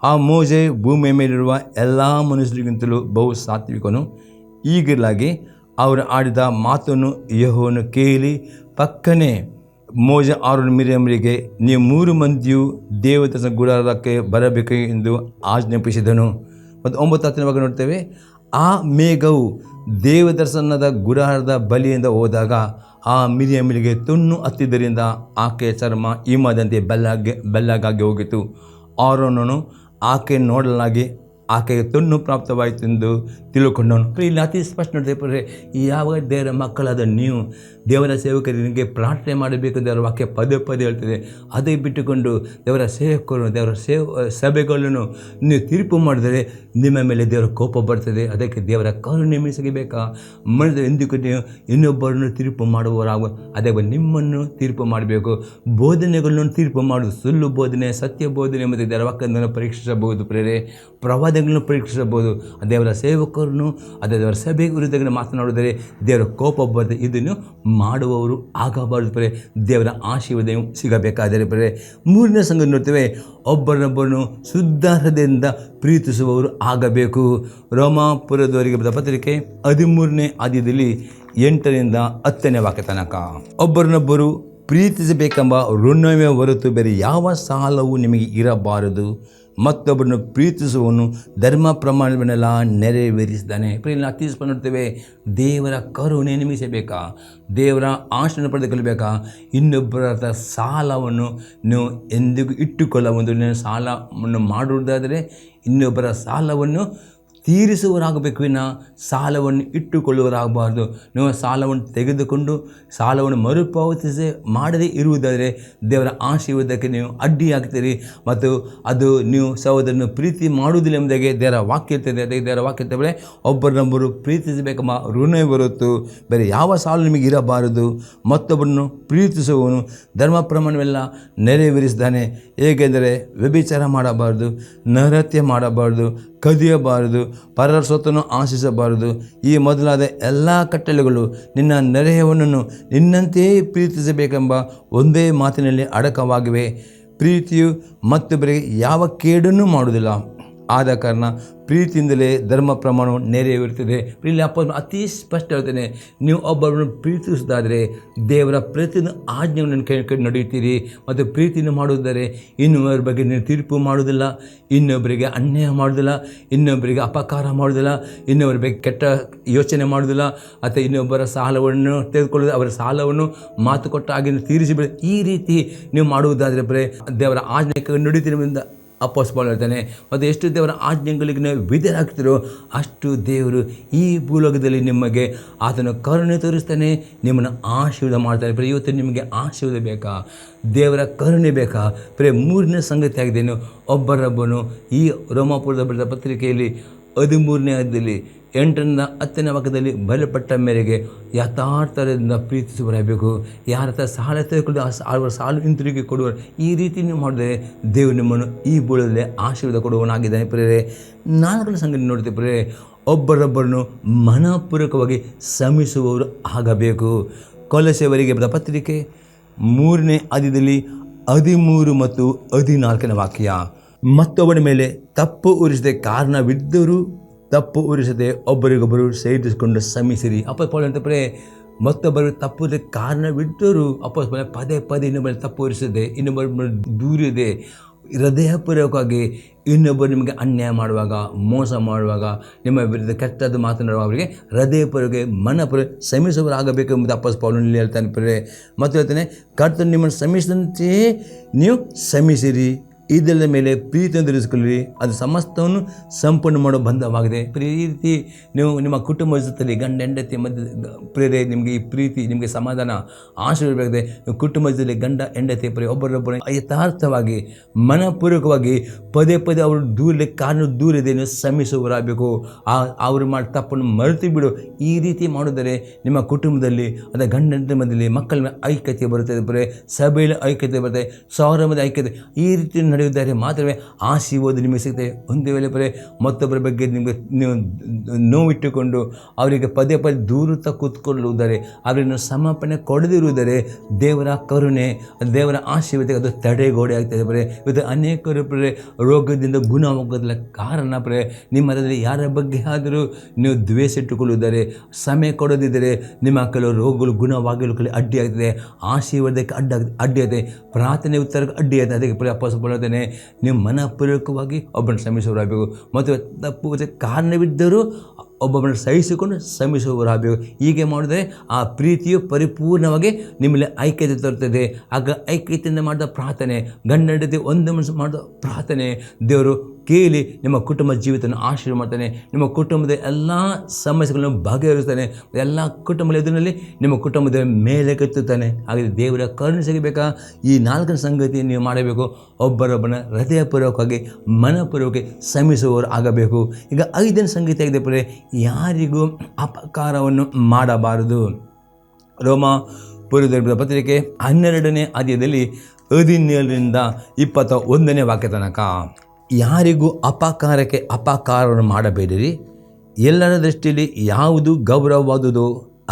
ಆ ಮೋಶೆ ಭೂಮಿಯ ಮೇಲಿರುವ ಎಲ್ಲ ಮನುಷ್ಯರಿಗಿಂತಲೂ ಬಹು ಸಾತ್ವಿಕನು. ಹೀಗಿರಲಾಗಿ ಅವರು ಆಡಿದ ಮಾತನ್ನು ಯೆಹೋವನು ಕೇಳಿ ಪಕ್ಕನೆ ಮೋಶೆ ಆರೋನ ಮಿರಿಯಮರಿಗೆ, ನೀವು 3 ಮಂದಿಯೂ ದೇವದರ್ಶನ ಗುಡಾರಕ್ಕೆ ಬರಬೇಕು ಎಂದು ಆಜ್ಞಾಪಿಸಿದನು. ಮತ್ತು 9-10ನೇ ಭಾಗ ನೋಡ್ತೇವೆ. ಆ ಮೇಘವು ದೇವದರ್ಶನದ ಗುಡಾರದ ಬಳಿಯಿಂದ ಹೋದಾಗ ಆ ಮಿರಿಯಮಳಿಗೆ ತುನ್ನು ಹತ್ತಿದ್ದರಿಂದ ಆಕೆಯ ಚರ್ಮ ಹಿಮದಂತೆ ಬೆಳ್ಳಗಾಗಿ ಹೋಗಿತು. ಆರೋನನು ಆಕೆ ನೋಡಲಾಗಿ ಆಕೆಗೆ ತುನ್ನು ಪ್ರಾಪ್ತವಾಯಿತೆಂದು ತಿಳ್ಕೊಂಡವನು. ಇಲ್ಲಿ ಅತಿ ಸ್ಪಷ್ಟ ನೋಡ್ತೇವೆ. ಯಾವಾಗ ದೇವರ ಮಕ್ಕಳಾದ ನೀವು ದೇವರ ಸೇವಕರಿಗೆ ಪ್ರಾರ್ಥನೆ ಮಾಡಬೇಕು, ದೇವರ ವಾಕ್ಯ ಪದೇ ಪದೇ ಹೇಳ್ತದೆ. ಅದೇ ಬಿಟ್ಟುಕೊಂಡು ದೇವರ ಸೇವಕರು ದೇವರ ಸಭೆಗಳನ್ನು ನೀವು ತೀರ್ಪು ಮಾಡಿದರೆ ನಿಮ್ಮ ಮೇಲೆ ದೇವರ ಕೋಪ ಬರ್ತದೆ. ಅದಕ್ಕೆ ದೇವರ ಕರುಣೆ ಸಿಗಬೇಕಾ? ಮನುಷ್ಯರು ಎಂದಿಗೂ ನೀವು ಇನ್ನೊಬ್ಬರನ್ನು ತೀರ್ಪು ಮಾಡುವವರಾಗ ಅದೇ ನಿಮ್ಮನ್ನು ತೀರ್ಪು ಮಾಡಬೇಕು. ಬೋಧನೆಗಳನ್ನು ತೀರ್ಪು ಮಾಡೋದು, ಸುಳ್ಳು ಬೋಧನೆ, ಸತ್ಯ ಬೋಧನೆ ಮತ್ತು ದೇವರ ವಾಕ್ಯವನ್ನು ಪರೀಕ್ಷಿಸಬಹುದು. ಪ್ರವಾದಗಳನ್ನು ಪರೀಕ್ಷಿಸಬಹುದು. ದೇವರ ಸೇವಕರನ್ನು ಅದೇ ದೇವರ ಸಭೆ ವಿರುದ್ಧ ಮಾತನಾಡಿದರೆ ದೇವರ ಕೋಪ ಬರ್ತದೆ. ಇದನ್ನು ಮಾಡುವವರು ಆಗಬಾರದು. ದೇವರ ಆಶೀರ್ವಾದ ಸಿಗಬೇಕಾದರೆ 3ನೇ ಸಂಘ ನೋಡ್ತೇವೆ, ಒಬ್ಬರನ್ನೊಬ್ಬರನ್ನು ಶುದ್ಧ ಹೃದಯದಿಂದ ಪ್ರೀತಿಸುವವರು ಆಗಬೇಕು. ರೋಮಾಪುರದವರಿಗೆ ಬರೆದ ಪತ್ರಿಕೆ 13ನೇ ಅಧ್ಯಾಯದಲ್ಲಿ 8ರಿಂದ 10ನೇ ವಾಕ್ಯ ತನಕ. ಒಬ್ಬರನ್ನೊಬ್ಬರು ಪ್ರೀತಿಸಬೇಕೆಂಬ ಋಣವೇ ಹೊರತು ಬೇರೆ ಯಾವ ಸಾಲವೂ ನಿಮಗೆ ಇರಬಾರದು. ಮತ್ತೊಬ್ಬರನ್ನು ಪ್ರೀತಿಸುವವನು ಧರ್ಮ ಪ್ರಮಾಣವನ್ನೆಲ್ಲ ನೆರವೇರಿಸಿದ್ದಾನೆ. ಅತಿ ನೋಡ್ತೇವೆ. ದೇವರ ಕರುಣೆ ನಿಮಗೆ ಸಿಗಬೇಕಾ? ದೇವರ ಆಶೆಯನ್ನು ಪಡೆದುಕೊಳ್ಳಬೇಕಾ? ಇನ್ನೊಬ್ಬರ ಸಾಲವನ್ನು ನೀವು ಎಂದಿಗೂ ಇಟ್ಟುಕೊಳ್ಳ. ಒಂದು ಸಾಲವನ್ನು ಮಾಡುವುದಾದರೆ ಇನ್ನೊಬ್ಬರ ಸಾಲವನ್ನು ತೀರಿಸುವರಾಗಬೇಕು ವಿನ ಸಾಲವನ್ನು ಇಟ್ಟುಕೊಳ್ಳುವರಾಗಬಾರ್ದು. ನೀವು ಸಾಲವನ್ನು ತೆಗೆದುಕೊಂಡು ಸಾಲವನ್ನು ಮರುಪಾವತಿಸಿ ಮಾಡದೇ ಇರುವುದಾದರೆ ದೇವರ ಆಶೀರ್ವಾದಕ್ಕೆ ನೀವು ಅಡ್ಡಿಯಾಗ್ತೀರಿ ಮತ್ತು ಅದು ನೀವು ಸಹೋದರನ್ನು ಪ್ರೀತಿ ಮಾಡುವುದಿಲ್ಲ ಎಂಬುದಾಗಿ ದೇವರ ವಾಕ್ಯ ಇರ್ತದೆ. ಅದಕ್ಕೆ ದೇವರ ವಾಕ್ಯ ಇರ್ತದೆ, ಒಬ್ಬರನ್ನೊಬ್ಬರು ಪ್ರೀತಿಸಬೇಕಮ್ಮ ಋಣ ಬರುತ್ತು, ಬೇರೆ ಯಾವ ಸಾಲು ನಿಮಗೆ ಇರಬಾರದು. ಮತ್ತೊಬ್ಬರನ್ನು ಪ್ರೀತಿಸುವವನು ಧರ್ಮ ಪ್ರಮಾಣವೆಲ್ಲ ನೆರವೇರಿಸಿದ್ದಾನೆ. ಏಕೆಂದರೆ ವ್ಯಭಿಚಾರ ಮಾಡಬಾರ್ದು, ನರಹತ್ಯೆ ಮಾಡಬಾರ್ದು, ಕದಿಯಬಾರದು, ಪರರ ಸ್ವತ್ತನ್ನು ಆಶಿಸಬಾರದು, ಈ ಮೊದಲಾದ ಎಲ್ಲ ಕಟ್ಟಳೆಗಳು ನಿನ್ನ ನೆರೆಯವನನ್ನು ನಿನ್ನಂತೆಯೇ ಪ್ರೀತಿಸಬೇಕೆಂಬ ಒಂದೇ ಮಾತಿನಲ್ಲಿ ಅಡಕವಾಗಿವೆ. ಪ್ರೀತಿಯು ಮತ್ತೊಬ್ಬರಿಗೆ ಯಾವ ಕೇಡನ್ನೂ ಮಾಡುವುದಿಲ್ಲ. ಆದ ಕಾರಣ ಪ್ರೀತಿಯಿಂದಲೇ ಧರ್ಮ ಪ್ರಮಾಣವು ನೆರವೇರುತ್ತದೆ. ಇಲ್ಲಿ ಅಪ್ಪ ಅತಿ ಸ್ಪಷ್ಟ ಹೇಳ್ತೇನೆ, ನೀವು ಒಬ್ಬರನ್ನು ಪ್ರೀತಿಸುವುದಾದರೆ ದೇವರ ಪ್ರತಿಯೊಂದು ಆಜ್ಞೆಯನ್ನು ಕೈ ನಡೆಯುತ್ತೀರಿ ಮತ್ತು ಪ್ರೀತಿಯನ್ನು ಮಾಡುವುದಾದರೆ ಇನ್ನೊಬ್ಬರ ಬಗ್ಗೆ ನೀವು ತೀರ್ಪು ಮಾಡುವುದಿಲ್ಲ, ಇನ್ನೊಬ್ಬರಿಗೆ ಅನ್ಯಾಯ ಮಾಡುವುದಿಲ್ಲ, ಇನ್ನೊಬ್ಬರಿಗೆ ಅಪಕಾರ ಮಾಡುವುದಿಲ್ಲ, ಇನ್ನೊಬ್ಬರ ಬಗ್ಗೆ ಕೆಟ್ಟ ಯೋಚನೆ ಮಾಡುವುದಿಲ್ಲ, ಅಥವಾ ಇನ್ನೊಬ್ಬರ ಸಾಲವನ್ನು ತೆಗೆದುಕೊಳ್ಳೋದು ಅವರ ಸಾಲವನ್ನು ಮಾತು ಕೊಟ್ಟ ಹಾಗೆ ತೀರಿಸಿಬಿಡ. ಈ ರೀತಿ ನೀವು ಮಾಡುವುದಾದರೆ ಬರೀ ದೇವರ ಆಜ್ಞೆ ಕೈ ನಡೆಯುತ್ತೀರಿಂದ ಅಪೊಸ್ತಲನು ಹೇಳ್ತಾನೆ. ಮತ್ತು ಎಷ್ಟು ದೇವರ ಆಜ್ಞೆಗಳಿಗೆ ನೀವು ವಿಧೇಯರಾಗ್ತೀರೋ ಅಷ್ಟು ದೇವರು ಈ ಭೂಲೋಕದಲ್ಲಿ ನಿಮಗೆ ಆತನ ಕರುಣೆ ತೋರಿಸ್ತಾನೆ, ನಿಮ್ಮನ್ನು ಆಶೀರ್ವಾದ ಮಾಡ್ತಾನೆ. ಬರೀ ಇವತ್ತು ನಿಮಗೆ ಆಶೀರ್ವಾದ ಬೇಕಾ, ದೇವರ ಕರುಣೆ ಬೇಕಾ? ಬರೀ ಮೂರನೇ ಸಂಗತಿ ಆಗಿದೆ, ಒಬ್ಬರೊಬ್ಬನು ಈ ರೋಮಾಪುರದ ಬರೆದ ಪತ್ರಿಕೆಯಲ್ಲಿ 13ನೇ ಅಧ್ಯಾಯದಲ್ಲಿ 8ರಿಂದ 10ನೇ ವಾಕ್ಯದಲ್ಲಿ ಬಲಪಟ್ಟ ಮೇರೆಗೆ ಯಥಾರ್ಥದಿಂದ ಪ್ರೀತಿಸುವರಾಗಬೇಕು. ಯಾರ ಹತ್ರ ಸಾಲ ತೆಗೆದುಕೊಂಡು ಅವರ ಸಾಲು ಹಿಂತಿರುಗಿ ಕೊಡುವರು. ಈ ರೀತಿ ನೀವು ಮಾಡಿದರೆ ದೇವರು ನಿಮ್ಮನ್ನು ಈ ಭೂಲದಲ್ಲಿ ಆಶೀರ್ವಾದ ಕೊಡುವನಾಗಿದ್ದಾನೆ. ಪ್ರೇರೆ 4ನೇ ಸಂಗತಿ ನೋಡ್ತೀವಿ ಪ್ರೇರೆ, ಒಬ್ಬರೊಬ್ಬರನ್ನು ಮನಪೂರ್ವಕವಾಗಿ ಶ್ರಮಿಸುವವರು ಆಗಬೇಕು. ಕೊಲೊಸ್ಸೆಯವರಿಗೆ ಬರೆದ ಪತ್ರಿಕೆ 3ನೇ ಅಧ್ಯಾಯದಲ್ಲಿ 13 ಮತ್ತು 14ನೇ ವಾಕ್ಯ, ಮತ್ತೊಬ್ಬನ ಮೇಲೆ ತಪ್ಪು ಹೊರಿಸದೆ ಕಾರಣವಿದ್ದರೂ ತಪ್ಪು ಹೊರಿಸದೆ ಒಬ್ಬರಿಗೊಬ್ಬರು ಸೇರಿಸಿಕೊಂಡು ಶ್ರಮಿಸಿರಿ. ಅಪೊಸ್ತಲನು ಅಂತಂದರೆ ಮತ್ತೊಬ್ಬರು ತಪ್ಪು ಕಾರಣವಿದ್ದರೂ ಅಪೊಸ್ತಲನು ಪದೇ ಪದೇ ಇನ್ನೊಬ್ಬರು ತಪ್ಪು ಹೊರಿಸದೆ, ಇನ್ನೊಬ್ಬರು ದೂರಿದೆ, ಹೃದಯಪೂರ್ವಕವಾಗಿ ಇನ್ನೊಬ್ಬರು ನಿಮಗೆ ಅನ್ಯಾಯ ಮಾಡುವಾಗ, ಮೋಸ ಮಾಡುವಾಗ, ನಿಮ್ಮ ವಿರುದ್ಧ ಕೆಟ್ಟದ್ದು ಮಾತನಾಡುವ ಅವರಿಗೆ ಹೃದಯಪೂರ್ವಕ ಮನಪೂರ್ವಕ ಶ್ರಮಿಸುವರಾಗಬೇಕು ಎಂಬುದು ಅಪೊಸ್ತಲನು ಹೇಳ್ತಾನೆ. ಮತ್ತು ಹೇಳ್ತಾನೆ, ಕರ್ತನು ನಿಮ್ಮನ್ನು ಶ್ರಮಿಸಿದಂತೆಯೇ ನೀವು ಶ್ರಮಿಸಿರಿ, ಇದೆಲ್ಲ ಮೇಲೆ ಪ್ರೀತಿಯನ್ನು ಧರಿಸಿಕೊಳ್ಳಿರಿ, ಅದು ಸಮಸ್ತವನ್ನು ಸಂಪೂರ್ಣ ಮಾಡೋ ಬಂಧವಾಗಿದೆ. ಈ ರೀತಿ ನೀವು ನಿಮ್ಮ ಕುಟುಂಬ ಜೊತೆಯಲ್ಲಿ ಗಂಡ ಹೆಂಡತಿ ಮಧ್ಯೆ ಪ್ರೇರೆ ನಿಮಗೆ ಈ ಪ್ರೀತಿ, ನಿಮಗೆ ಸಮಾಧಾನ ಆಶೀರ್ವಾದವಾಗಿದೆ. ನೀವು ಕುಟುಂಬ ಜೊತೆಯಲ್ಲಿ ಗಂಡ ಹೆಂಡತಿ ಒಬ್ಬರೊಬ್ಬರು ಯಥಾರ್ಥವಾಗಿ ಮನಪೂರ್ವಕವಾಗಿ ಪದೇ ಪದೇ ಅವರು ದೂರದೆ ನೀವು ಶ್ರಮಿಸುವರಾಗಬೇಕು. ಅವರು ಮಾಡಿ ತಪ್ಪನ್ನು ಮರೆತು ಬಿಡು. ಈ ರೀತಿ ಮಾಡಿದರೆ ನಿಮ್ಮ ಕುಟುಂಬದಲ್ಲಿ ಅಥವಾ ಗಂಡ ಹೆಂಡತಿ ಮಧ್ಯದಲ್ಲಿ ಮಕ್ಕಳ ಐಕ್ಯತೆ ಬರುತ್ತದೆ, ಬರೀ ಸಭೆಯಲ್ಲಿ ಐಕ್ಯತೆ ಬರುತ್ತೆ, ಸಾವಿರ ಮಂದಿ ಐಕ್ಯತೆ. ಈ ರೀತಿ ನಡೆಯುತ್ತಾರೆ ಮಾತ್ರವೇ ಆಶೀರ್ವಾದ ನಿಮಗೆ ಸಿಗ್ತದೆ. ಒಂದೇ ವೇಳೆ ಬರೀ ಮತ್ತೊಬ್ಬರ ಬಗ್ಗೆ ನಿಮಗೆ ನೀವು ನೋವಿಟ್ಟುಕೊಂಡು ಅವರಿಗೆ ಪದೇ ಪದೇ ದೂರ ಕೂತ್ಕೊಳ್ಳುವುದರೆ, ಅವರನ್ನು ಸಮರ್ಪಣೆ ಕೊಡದಿರುವುದರೆ ದೇವರ ಕರುಣೆ, ದೇವರ ಆಶೀರ್ವಾದ ಅದು ತಡೆಗೋಡೆ ಆಗ್ತದೆ. ಬರೀ ಇವತ್ತು ಅನೇಕರು ರೋಗದಿಂದ ಗುಣವಾಗೋದಿಲ್ಲ. ಕಾರಣ ನಿಮ್ಮ ಮನದಲ್ಲಿ ಯಾರ ಬಗ್ಗೆ ಆದರೂ ನೀವು ದ್ವೇಷ ಇಟ್ಟುಕೊಳ್ಳುವುದರೆ, ಸಮಯ ಕೊಡದಿದ್ದರೆ ನಿಮ್ಮ ಕೆಲವು ರೋಗಗಳು ಗುಣವಾಗಲು ಅಡ್ಡಿಯಾಗ್ತದೆ, ಆಶೀರ್ವಾದಕ್ಕೆ ಅಡ್ಡಿಯಾಗ್ತದೆ, ಪ್ರಾರ್ಥನೆ ಉತ್ತರಕ್ಕೆ ಅಡ್ಡಿಯಾಗ್ತದೆ. ಅದಕ್ಕೆ ಅಪೊಸ್ತಲನು ನೀವು ಮನಪೂರ್ವಕವಾಗಿ ಒಬ್ಬರನ್ನು ಶ್ರಮಿಸುವರಾಗಬೇಕು. ಮತ್ತು ತಪ್ಪು ಕಾರಣವಿದ್ದರೂ ಒಬ್ಬೊಬ್ಬರನ್ನು ಸಹಿಸಿಕೊಂಡು ಶ್ರಮಿಸುವರಾಗಬೇಕು. ಹೀಗೆ ಮಾಡಿದರೆ ಆ ಪ್ರೀತಿಯು ಪರಿಪೂರ್ಣವಾಗಿ ನಿಮ್ಮಲ್ಲಿ ಐಕ್ಯತೆ ತರುತ್ತದೆ. ಆಗ ಐಕ್ಯತೆಯಿಂದ ಮಾಡಿದ ಪ್ರಾರ್ಥನೆ, ಗಂಡ ಹೆಂಡತಿ ಒಂದು ಮನಸ್ಸು ಮಾಡಿದ ಪ್ರಾರ್ಥನೆ ದೇವರು ಕೇಳಿ ನಿಮ್ಮ ಕುಟುಂಬ ಜೀವಿತವನ್ನು ಆಶೀರ್ವಾದ ಮಾಡ್ತಾನೆ. ನಿಮ್ಮ ಕುಟುಂಬದ ಎಲ್ಲ ಸಮಸ್ಯೆಗಳನ್ನು ಬಗೆಹರಿಸ್ತಾನೆ. ಎಲ್ಲ ಕುಟುಂಬದ ಎದುರಿನಲ್ಲಿ ನಿಮ್ಮ ಕುಟುಂಬದ ಮೇಲೆ ಕೆತ್ತುತ್ತಾನೆ. ಹಾಗೆ ದೇವರ ಕರುಣೆ ಸಿಗಬೇಕಾ? ಈ 4ನೇ ಸಂಗತಿ ನೀವು ಮಾಡಬೇಕು. ಒಬ್ಬರೊಬ್ಬನ ಹೃದಯಪೂರ್ವಕವಾಗಿ ಮನಪೂರ್ವಕವಾಗಿ ಶ್ರಮಿಸುವವರು ಆಗಬೇಕು. ಈಗ 5ನೇ ಸಂಗತಿ ಆಗಿದೆ ಪರೇ, ಯಾರಿಗೂ ಅಪಕಾರವನ್ನು ಮಾಡಬಾರದು. ರೋಮಾಪುರದ ಪತ್ರಿಕೆ 12ನೇ ಅಧ್ಯಾಯದಲ್ಲಿ 17ರಿಂದ 21ನೇ ವಾಕ್ಯ ತನಕ, ಯಾರಿಗೂ ಅಪಕಾರವನ್ನು ಮಾಡಬೇಡಿರಿ, ಎಲ್ಲರ ದೃಷ್ಟಿಯಲ್ಲಿ ಯಾವುದು ಗೌರವವಾದುದೋ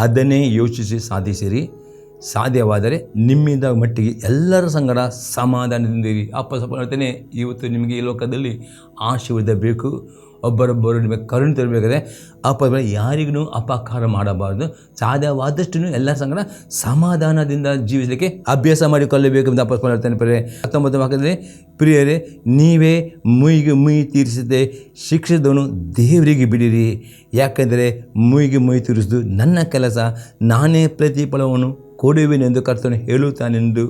ಅದನ್ನೇ ಯೋಚಿಸಿ ಸಾಧಿಸಿರಿ, ಸಾಧ್ಯವಾದರೆ ನಿಮ್ಮಿಂದ ಮಟ್ಟಿಗೆ ಎಲ್ಲರ ಸಂಗಡ ಸಮಾಧಾನದಿಂದಿರಿ. ಅಪೊಸ್ತಲನು ಹೇಳ್ತಾನೆ, ಇವತ್ತು ನಿಮಗೆ ಈ ಲೋಕದಲ್ಲಿ ಆಶೀರ್ವಾದ ಬೇಕು, ಒಬ್ಬರೊಬ್ಬರು ನಿಮಗೆ ಕರುಣೆ ತರಬೇಕಾದ್ರೆ ಯಾರಿಗೂ ಅಪಕಾರ ಮಾಡಬಾರ್ದು, ಸಾಧ್ಯವಾದಷ್ಟು ಎಲ್ಲರ ಸಂಗಡ ಸಮಾಧಾನದಿಂದ ಜೀವಿಸಲಿಕ್ಕೆ ಅಭ್ಯಾಸ ಮಾಡಿಕೊಳ್ಳಬೇಕು ಎಂದು ಅಪೊಸ್ತಲನು ಹೇಳ್ತಾನೆ. 19ನೇ ವಾಕ್ಯದಲ್ಲಿ, ಪ್ರಿಯರೇ, ನೀವೇ ಮುಯಿ ತೀರಿಸದೆ ಶಿಕ್ಷಿಸಿದವನು ದೇವರಿಗೆ ಬಿಡಿರಿ, ಯಾಕೆಂದರೆ ಮುಯಿ ತೀರಿಸುವುದು ನನ್ನ ಕೆಲಸ, ನಾನೇ ಪ್ರತಿಫಲವನ್ನು ಕೊಡುವೆನೆಂದು ಕರ್ತನು ಹೇಳುತ್ತಾನೆಂದು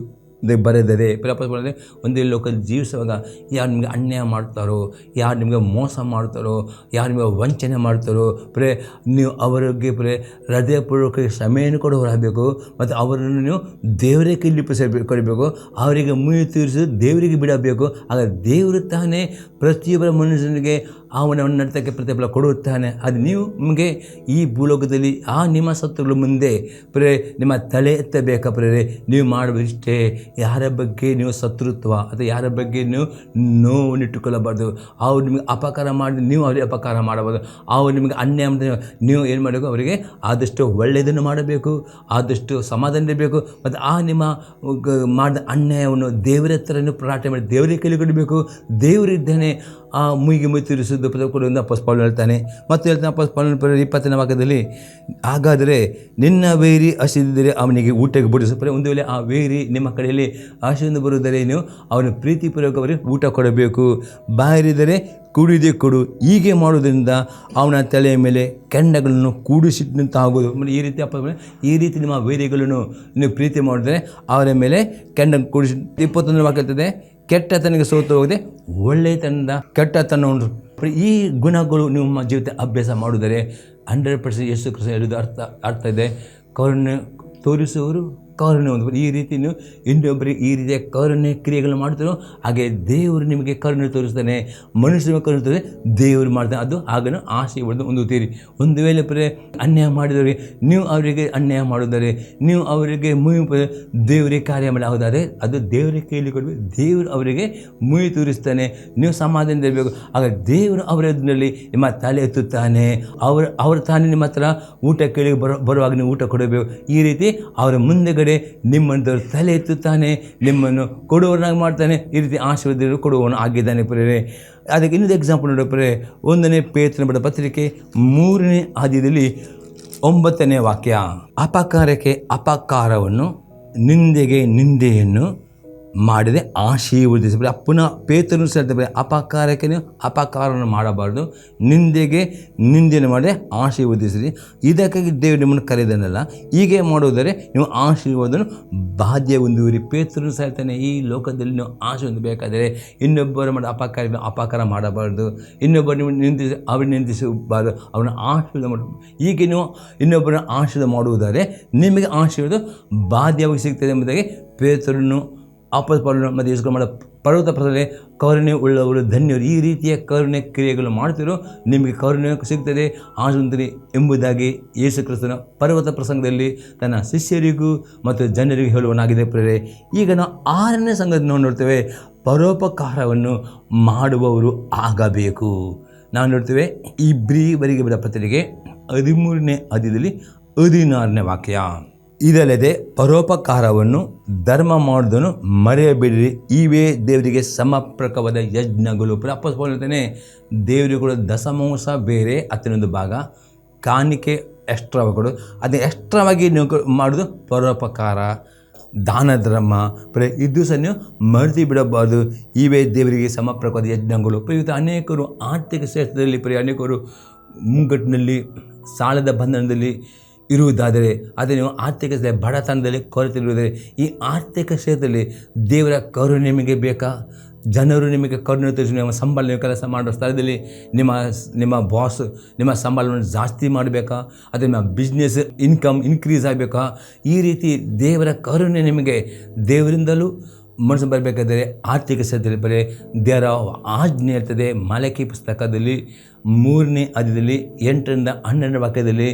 ಬರೆದರೆ ಪ್ರಿಯ ಒಂದೇ ಲೋಕದಲ್ಲಿ ಜೀವಿಸುವಾಗ ಯಾರು ನಿಮಗೆ ಅನ್ಯಾಯ ಮಾಡ್ತಾರೋ, ಯಾರು ನಿಮಗೆ ಮೋಸ ಮಾಡ್ತಾರೋ, ಯಾರು ನಿಮಗೆ ವಂಚನೆ ಮಾಡ್ತಾರೋ ನೀವು ಅವರಿಗೆ ಹೃದಯಪೂರ್ವಕ ಕ್ಷಮೆಯನ್ನು ಕೊಡೋರಾಗಬೇಕು. ಮತ್ತು ಅವರನ್ನು ನೀವು ದೇವರೇ ಕೊಡಬೇಕು. ಅವರಿಗೆ ಮುಯಿ ತೀರಿಸೋದು ದೇವರಿಗೆ ಬಿಡಬೇಕು. ಆಗ ದೇವರು ತಾನೇ ಪ್ರತಿಯೊಬ್ಬರ ಮನುಷ್ಯನಿಗೆ ಅವನ ನಡತಕ್ಕೆ ಪ್ರತಿಫಲ ಕೊಡುತ್ತಾನೆ. ಅದು ನೀವು ನಿಮಗೆ ಈ ಭೂಲೋಕದಲ್ಲಿ ನಿಮ್ಮ ಸತ್ತುಗಳ ಮುಂದೆ ನಿಮ್ಮ ತಲೆ ಎತ್ತಬೇಕ ನೀವು ಮಾಡಬೇಕಿಷ್ಟೇ. ಯಾರ ಬಗ್ಗೆ ನೀವು ಶತ್ರುತ್ವ ಅಥವಾ ಯಾರ ಬಗ್ಗೆ ನೀವು ನೋವನ್ನಿಟ್ಟುಕೊಳ್ಳಬಾರ್ದು. ಅವ್ರು ನಿಮಗೆ ಅಪಕಾರ ಮಾಡಿ ನೀವು ಅವರಿಗೆ ಅಪಕಾರ ಮಾಡಬಾರ್ದು. ಅವ್ರು ನಿಮಗೆ ಅನ್ಯಾಯ ಮಾಡಿದ್ರೆ ನೀವು ಏನು ಮಾಡಬೇಕು, ಅವರಿಗೆ ಆದಷ್ಟು ಒಳ್ಳೆಯದನ್ನು ಮಾಡಬೇಕು, ಆದಷ್ಟು ಸಮಾಧಾನ ಇರಬೇಕು. ಮತ್ತು ನಿಮ್ಮ ಮಾಡಿದ ಅನ್ಯಾಯವನ್ನು ದೇವರ ಹತ್ರ ಪ್ರಾರ್ಥನೆ ಮಾಡಿ ದೇವರಿಗೆ ಕೈಲಿಕೊಡಬೇಕು. ದೇವರಿದ್ದಾನೆ ಮುಯಿ ತೀರಿಸುವುದು ಕೊಡುವುದರಿಂದ ಅಪೊಸ್ತಲನು ಹೇಳ್ತಾನೆ. ಮತ್ತು ಹೇಳ್ತಾನೆ ಅಪೊಸ್ತಲನು 20ನೇ ವಾಕ್ಯದಲ್ಲಿ, ಹಾಗಾದರೆ ನಿನ್ನ ವೈರಿ ಹಸಿದಿದ್ದರೆ ಅವನಿಗೆ ಊಟಕ್ಕೆ ಬಡಿಸು. ಒಂದು ವೇಳೆ ಆ ವೈರಿ ನಿಮ್ಮ ಕಡೆಯಲ್ಲಿ ಆಶೆಯಿಂದ ಬರುವುದರೆ ನೀವು ಅವನ ಪ್ರೀತಿಪೂರ್ವಕ ಅವರಿಗೆ ಊಟ ಕೊಡಬೇಕು. ಬಾಯರಿದ್ದರೆ ಕುಡಿದೇ ಕೊಡು. ಹೀಗೆ ಮಾಡುವುದರಿಂದ ಅವನ ತಲೆಯ ಮೇಲೆ ಕೆಂಡಗಳನ್ನು ಕೂಡಿಸಿಟ್ಟಂತಾಗುವುದು. ಈ ರೀತಿ ಈ ರೀತಿ ನಿಮ್ಮ ವೈರಿಗಳನ್ನು ನೀವು ಪ್ರೀತಿ ಮಾಡಿದರೆ ಅವರ ಮೇಲೆ ಕೆಂಡ ಕೂಡಿಸಿ. 21ನೇ ವಾಕ್ಯ ಹೇಳ್ತದೆ, ಕೆಟ್ಟತನಿಗೆ ಸೋತು ಹೋಗದೆ ಒಳ್ಳೆಯತನದಿಂದ ಕೆಟ್ಟತನ ಉಂಟು. ಈ ಗುಣಗಳು ನಿಮ್ಮ ಜೀವಿತ ಅಭ್ಯಾಸ ಮಾಡಿದರೆ 100% ಯೇಸು ಕ್ರಿಸ್ತ ಹೇಳುವುದು ಅರ್ಥ ಇದೆ. ಕರುಣೆ ತೋರಿಸುವವರು ಕರುಣೆ ಒಂದು. ಈ ರೀತಿ ನೀವು ಇನ್ನೊಬ್ಬರಿಗೆ ಈ ರೀತಿಯ ಕರುಣೆ ಕ್ರಿಯೆಗಳು ಮಾಡ್ತಾರೋ ಹಾಗೆ ದೇವರು ನಿಮಗೆ ಕರುಣೆ ತೋರಿಸ್ತಾನೆ. ಮನುಷ್ಯನ ಕರುಣೆ ತೋರಿಸಿ ದೇವರು ಮಾಡ್ತಾನೆ. ಅದು ಆಗನು ಆಶೀರ್ವಾದ ಹೊಂದುತ್ತೀರಿ. ಒಂದು ವೇಳೆ ಅನ್ಯಾಯ ಮಾಡಿದವರಿಗೆ ನೀವು ಅವರಿಗೆ ಅನ್ಯಾಯ ಮಾಡಿದರೆ, ನೀವು ಅವರಿಗೆ ದೇವರಿಗೆ ಕಾರ್ಯ ಮಾಡಿ ಹೋದರೆ ಅದು ದೇವರಿಗೆ ಕೈಲಿ ಕೊಡಬೇಕು. ದೇವರು ಅವರಿಗೆ ಮುಯಿ ತೋರಿಸ್ತಾನೆ. ನೀವು ಸಮಾಧಾನದಿರಬೇಕು. ಆಗ ದೇವರು ಅವರಲ್ಲಿ ನಿಮ್ಮ ತಲೆ ಎತ್ತುತ್ತಾನೆ. ಅವರ ತಾನೇ ನಿಮ್ಮ ಹತ್ರ ಊಟ ಕೇಳಿ ಬರುವಾಗ ನೀವು ಊಟ ಕೊಡಬೇಕು. ಈ ರೀತಿ ಅವರ ಮುಂದೆಗಡೆ ನಿಮ್ಮನ್ನು ತಲೆ ಎತ್ತುತ್ತಾನೆ, ನಿಮ್ಮನ್ನು ಕೊಡುವವನಾಗಿ ಮಾಡ್ತಾನೆ. ಈ ರೀತಿ ಆಶೀರ್ವಾದ ಕೊಡುವವನು ಆಗಿದ್ದಾನೆ. ಅದಕ್ಕೆ ಇನ್ನೊಂದು ಎಕ್ಸಾಂಪಲ್ ನೋಡಪ್ರೆ, 1ನೇ ಪೇತ್ರನ ಬರೆದ ಪತ್ರಿಕೆ 3ನೇ ಅಧ್ಯಾಯದಲ್ಲಿ 9ನೇ ವಾಕ್ಯ, ಅಪಕಾರಕ್ಕೆ ಅಪಕಾರವನ್ನು ನಿಂದೆಗೆ ನಿಂದೆಯನ್ನು ಮಾಡಿದೆ ಆಶೀರ್ವದಿಸಿ. ಪುನಃ ಪೇತ್ರನು ಹೇಳ್ತಾರೆ, ಅಪಕಾರಕ್ಕೆ ನೀವು ಅಪಕಾರವನ್ನು ಮಾಡಬಾರ್ದು, ನಿಂದೆಗೆ ನಿಂದೆಯನ್ನು ಮಾಡಿದೆ ಆಶೀರ್ವದಿಸಿರಿ. ಇದಕ್ಕಾಗಿ ದೇವರು ನಿಮ್ಮನ್ನು ಕರೆದನಲ್ಲ. ಹೀಗೆ ಮಾಡುವುದರೆ ನೀವು ಆಶೀರ್ವಾದವನ್ನು ಬಾಧ್ಯ ಹೊಂದುವಿರಿ. ಪೇತ್ರನು ಹೇಳ್ತಾನೆ, ಈ ಲೋಕದಲ್ಲಿ ನೀವು ಆಶೀರ್ವಾದ ಹೊಂದಬೇಕಾದರೆ ಇನ್ನೊಬ್ಬರು ಮಾಡಿ ಅಪಕಾರ ಮಾಡಬಾರ್ದು, ಇನ್ನೊಬ್ಬರು ನೀವು ಅವ್ರನ್ನ ನಿಂದಿಸಬಾರ್ದು, ಅವ್ರನ್ನ ಆಶೀರ್ವಾದ ಮಾಡಬೇಕು. ಹೀಗೆ ನೀವು ಇನ್ನೊಬ್ಬರನ್ನ ಆಶೀರ್ವಾದ ಮಾಡುವುದಾದರೆ ನಿಮಗೆ ಆಶೀರ್ವಾದ ಬಾಧ್ಯವಾಗಿ ಸಿಗ್ತದೆ ಎಂಬುದಾಗಿ ಪೇತ್ರನು ಅಪೊಸ್ತಲನು ಮತ್ತು ಯೇಸು ಮಾಡೋ ಪರ್ವತ ಪ್ರಸಂಗ ಕರುಣೆ ಉಳ್ಳವರು ಧನ್ಯರು. ಈ ರೀತಿಯ ಕರುಣೆ ಕ್ರಿಯೆಗಳು ಮಾಡ್ತಿರೋ ನಿಮಗೆ ಕರುಣೆ ಸಿಗ್ತದೆ, ಆಶೀರ್ವಾದ ಎಂಬುದಾಗಿ ಯೇಸು ಕ್ರಿಸ್ತನ ಪರ್ವತ ಪ್ರಸಂಗದಲ್ಲಿ ತನ್ನ ಶಿಷ್ಯರಿಗೂ ಮತ್ತು ಜನರಿಗೂ ಹೇಳುವನಾಗಿದೆ. ಈಗ ನಾವು 6ನೇ ಸಂಗತಿ ನೋಡ್ತೇವೆ, ಪರೋಪಕಾರವನ್ನು ಮಾಡುವವರು ಆಗಬೇಕು. ನಾವು ನೋಡ್ತೇವೆ ಇಬ್ರಿಯರಿಗೆ ಬರೆದ ಪತ್ರಿಕೆ 13ನೇ ಅಧ್ಯಾಯದಲ್ಲಿ 16ನೇ ವಾಕ್ಯ, ಇದಲ್ಲದೆ ಪರೋಪಕಾರವನ್ನು ಧರ್ಮ ಮಾಡುವುದನ್ನು ಮರೆಯಬೇಡಿರಿ, ಇವೇ ದೇವರಿಗೆ ಸಮರ್ಪಕವಾದ ಯಜ್ಞಗಳು. ಅಪೊಸ್ತಲನು ಹೇಳ್ತಾನೆ, ದೇವರಿಗೆ ಕೂಡ ದಶಮಾಂಶ ಬೇರೆ, ಹತ್ತನೊಂದು ಭಾಗ ಕಾಣಿಕೆ ಎಕ್ಸ್ಟ್ರಾವಾಗಿ ಕೊಡು. ಅದು ಎಕ್ಸ್ಟ್ರಾವಾಗಿ ನೀವು ಮಾಡೋದು ಪರೋಪಕಾರ, ದಾನ ಧರ್ಮ. ಇದು ಸಹ ನೀವು ಮರೆತು ಬಿಡಬಾರ್ದು. ಇವೇ ದೇವರಿಗೆ ಸಮರ್ಪಕವಾದ ಯಜ್ಞಗಳು. ಇವತ್ತು ಅನೇಕರು ಆರ್ಥಿಕ ಕ್ಷೇತ್ರದಲ್ಲಿ ಅನೇಕರು ಮುಂಗಟ್ಟಿನಲ್ಲಿ ಸಾಲದ ಬಂಧನದಲ್ಲಿ ಇರುವುದಾದರೆ, ಅದೇ ನೀವು ಆರ್ಥಿಕ ಬಡತನದಲ್ಲಿ ಕೊರತಿರುವುದಾದರೆ, ಈ ಆರ್ಥಿಕ ಕ್ಷೇತ್ರದಲ್ಲಿ ದೇವರ ಕರುಣೆ ನಿಮಗೆ ಬೇಕಾ? ಜನರು ನಿಮಗೆ ಕರುಣೆ ತೋರಿಸಿ ನಿಮ್ಮ ಸಂಬಳ, ನೀವು ಕೆಲಸ ಮಾಡೋ ಸ್ಥಳದಲ್ಲಿ ನಿಮ್ಮ ಬಾಸ್ ನಿಮ್ಮ ಸಂಬಳವನ್ನು ಜಾಸ್ತಿ ಮಾಡಬೇಕಾ? ಅದೇ ನಿಮ್ಮ ಬಿಸ್ನೆಸ್ ಇನ್ಕಮ್ ಇನ್ಕ್ರೀಸ್ ಆಗಬೇಕಾ? ಈ ರೀತಿ ದೇವರ ಕರುಣೆ ನಿಮಗೆ ದೇವರಿಂದಲೂ ಮನಸ್ಸು ಬರಬೇಕಾದರೆ ಆರ್ಥಿಕ ಕ್ಷೇತ್ರದಲ್ಲಿ ದೇವರ ಆಜ್ಞೆ ಇರ್ತದೆ. ಮಲಕಿ ಪುಸ್ತಕದಲ್ಲಿ 3ನೇ ಅಧ್ಯಾಯದಲ್ಲಿ 8ರಿಂದ 12ನೇ ವಾಕ್ಯದಲ್ಲಿ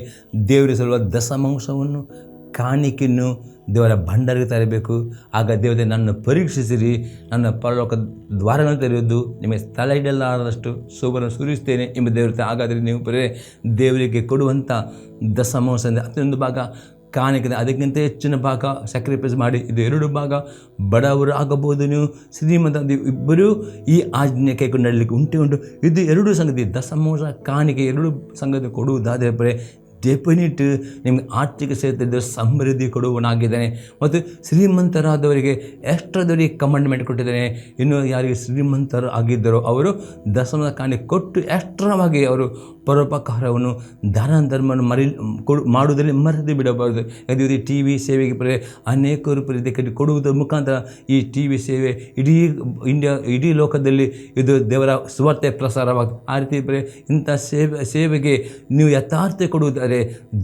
ದೇವರ ಸಲುವ ದಶಮಾಂಶವನ್ನು ಕಾಣಿಕೆಯನ್ನು ದೇವರ ಭಂಡಾರಿಗೆ ತರಬೇಕು. ಆಗ ದೇವತೆ ನನ್ನನ್ನು ಪರೀಕ್ಷಿಸಿರಿ, ನನ್ನ ಪರಲೋಕ ದ್ವಾರಗಳನ್ನು ತೆರೆಯುವುದು, ನಿಮಗೆ ಸ್ಥಳ ಇಡಲಾರದಷ್ಟು ಶೋಭನ ಸುರಿಸ್ತೇನೆ ಎಂಬ ದೇವತೆ. ಹಾಗಾದರೆ ನೀವು ದೇವರಿಗೆ ಕೊಡುವಂಥ ದಶಮಾಂಶ 11 ಭಾಗ ಕಾಣಿಕೆ, ಅದಕ್ಕಿಂತ ಹೆಚ್ಚಿನ ಭಾಗ ಸ್ಯಾಕ್ರಿಫೈಸ್ ಮಾಡಿ, ಇದು 2 ಭಾಗ ಬಡವರು ಆಗಬಹುದು, ನೀವು ಶ್ರೀಮಂತ ಇಬ್ಬರೂ ಈ ಆಜ್ಞೆ ಕೈಕೊಂಡು ನಡಲಿಕ್ಕೆ ಉಂಟು. ಇದು 2 ಸಂಗತಿ, ದಶಮಾಂಶ ಕಾಣಿಕೆ 2 ಸಂಗತಿ ಕೊಡುವುದಾದರೆ ಡೆಫಿನಿಟ್ ನಿಮಗೆ ಆರ್ಥಿಕ ಕ್ಷೇತ್ರದಲ್ಲಿ ಸಮೃದ್ಧಿ ಕೊಡುವನಾಗಿದ್ದಾನೆ. ಮತ್ತು ಶ್ರೀಮಂತರಾದವರಿಗೆ ಎಷ್ಟರದವರಿಗೆ ಕಮಾಂಡ್ಮೆಂಟ್ ಕೊಟ್ಟಿದ್ದಾನೆ. ಇನ್ನು ಯಾರಿಗೆ ಶ್ರೀಮಂತರು ಆಗಿದ್ದರೋ ಅವರು ದಶಮದ ಕಾಣಿ ಕೊಟ್ಟು ಎಷ್ಟರವಾಗಿ ಅವರು ಪರೋಪಕಾರವನ್ನು ದಾನ ಧರ್ಮವನ್ನು ಮಾಡುವುದರಲ್ಲಿ ಮರೆತು ಬಿಡಬಾರದು. ಯಾಕಂದರೆ ಟಿ ವಿ ಸೇವೆಗೆ ಅನೇಕರು ಇದಕ್ಕೆ ಕೊಡುವುದರ ಮುಖಾಂತರ ಈ ಟಿ ವಿ ಸೇವೆ ಇಡೀ ಲೋಕದಲ್ಲಿ ಇದು ದೇವರ ಸುವಾರ್ತೆ ಪ್ರಸಾರವಾಗ್ತದೆ. ಆ ರೀತಿ ಇಂಥ ಸೇವೆಗೆ ನೀವು ಯಥಾರ್ಥ ಕೊಡುವುದಾದರೆ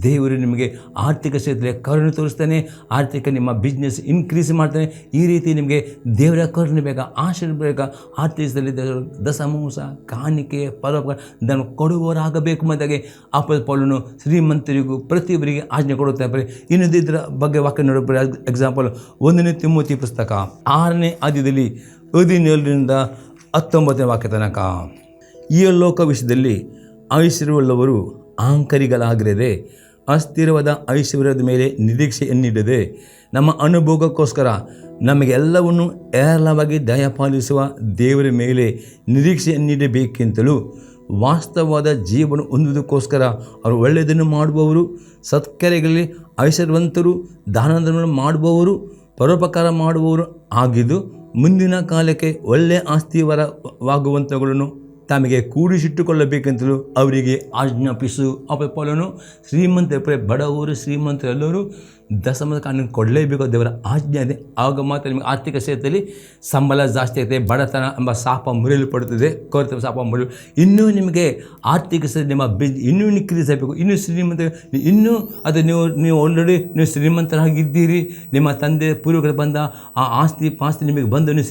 ದೇವರು ನಿಮಗೆ ಆರ್ಥಿಕ ಕ್ಷೇತ್ರದಲ್ಲಿ ಕರುಣೆ ತೋರಿಸ್ತಾನೆ. ಆರ್ಥಿಕ ನಿಮ್ಮ ಬಿಸ್ನೆಸ್ ಇನ್ಕ್ರೀಸ್ ಮಾಡ್ತಾನೆ. ಈ ರೀತಿ ನಿಮಗೆ ದೇವರ ಕರುಣೆ ಬೇಕಾ, ಆಶೀರ್ವಾದ ಬೇಕಾ, ಆರ್ಥಿಕದಲ್ಲಿ ದಶಮಾಂಶ ಕಾಣಿಕೆ ಪರೋಪಕಾರ ಇದನ್ನು ಕೊಡುವವರಾಗಬೇಕು. ಮತ್ತಾಗೆ ಅಪೊಸ್ತಲ ಪೌಲನು ಶ್ರೀಮಂತರಿಗೂ ಪ್ರತಿಯೊಬ್ಬರಿಗೆ ಆಜ್ಞೆ ಕೊಡುತ್ತಾರೆ. ಇನ್ನೊಂದು ಇದರ ಬಗ್ಗೆ ವಾಕ್ಯ ನೋಡೋಣ. ಎಕ್ಸಾಂಪಲ್ 1 ತಿಮೋತಿ ಪುಸ್ತಕ 6ನೇ ಅಧ್ಯಾಯದಲ್ಲಿ 17-19 ವಾಕ್ಯ ತನಕ. ಈ ಲೋಕ ವಿಷಯದಲ್ಲಿ ಐಶ್ವರ್ಯವುಳ್ಳವರು ಅಹಂಕಾರಿಗಳಾಗಿರದೆ ಅಸ್ಥಿರವಾದ ಐಶ್ವರ್ಯದ ಮೇಲೆ ನಿರೀಕ್ಷೆಯನ್ನಿಡದೆ ನಮ್ಮ ಅನುಭೋಗಕ್ಕೋಸ್ಕರ ನಮಗೆಲ್ಲವನ್ನು ಏರಳವಾಗಿ ದಯಪಾಲಿಸುವ ದೇವರ ಮೇಲೆ ನಿರೀಕ್ಷೆಯನ್ನಿಡಬೇಕೆಂತಲೂ ವಾಸ್ತವವಾದ ಜೀವನ ಹೊಂದುವುದಕ್ಕೋಸ್ಕರ ಅವರು ಒಳ್ಳೆಯದನ್ನು ಮಾಡುವವರು, ಸತ್ಕಾರ್ಯಗಳಲ್ಲಿ ಐಶ್ವರ್ಯವಂತರು, ದಾನ ಧರ್ಮ ಮಾಡುವವರು, ಪರೋಪಕಾರ ಮಾಡುವವರು ಆಗಿದ್ದು ಮುಂದಿನ ಕಾಲಕ್ಕೆ ಒಳ್ಳೆಯ ಆಸ್ತಿವರವಾಗುವಂಥವುಗಳನ್ನು ತಮಗೆ ಕೂಡಿಸಿಟ್ಟುಕೊಳ್ಳಬೇಕೆಂತಲೂ ಅವರಿಗೆ ಆಜ್ಞಾಪಿಸು. ಅಪೊಸ್ತಲ ಪೌಲನು ಶ್ರೀಮಂತರ ಬಡವರು ಶ್ರೀಮಂತರೆಲ್ಲರೂ ದಶಮದ ಕಾಣಿಕೆ ಕೊಡಲೇಬೇಕು, ದೇವರ ಆಜ್ಞೆ ಇದೆ. ಆಗ ಮಾತ್ರ ನಿಮಗೆ ಆರ್ಥಿಕ ಕ್ಷೇತ್ರದಲ್ಲಿ ಸಂಬಳ ಜಾಸ್ತಿ ಆಗುತ್ತೆ, ಬಡತನ ಎಂಬ ಶಾಪ ಮುರಿಯಲ್ಪಡುತ್ತದೆ, ಕೊರತೆ ಶಾಪ ಮುರಿಯಲು. ಇನ್ನೂ ನಿಮಗೆ ಆರ್ಥಿಕ ಕ್ಷೇತ್ರ ನಿಮ್ಮ ಇನ್ನೂ ನಿಕ್ರಿಸಬೇಕು, ಇನ್ನೂ ಶ್ರೀಮಂತ ಇನ್ನೂ ಅದು ನೀವು ಆಲ್ರೆಡಿ ನೀವು ಶ್ರೀಮಂತರಾಗಿದ್ದೀರಿ. ನಿಮ್ಮ ತಂದೆ ಪೂರ್ವಕರು ಬಂದ ಆ ಪಾಸ್ತಿ ನಿಮಗೆ ಬಂದು ನೀವು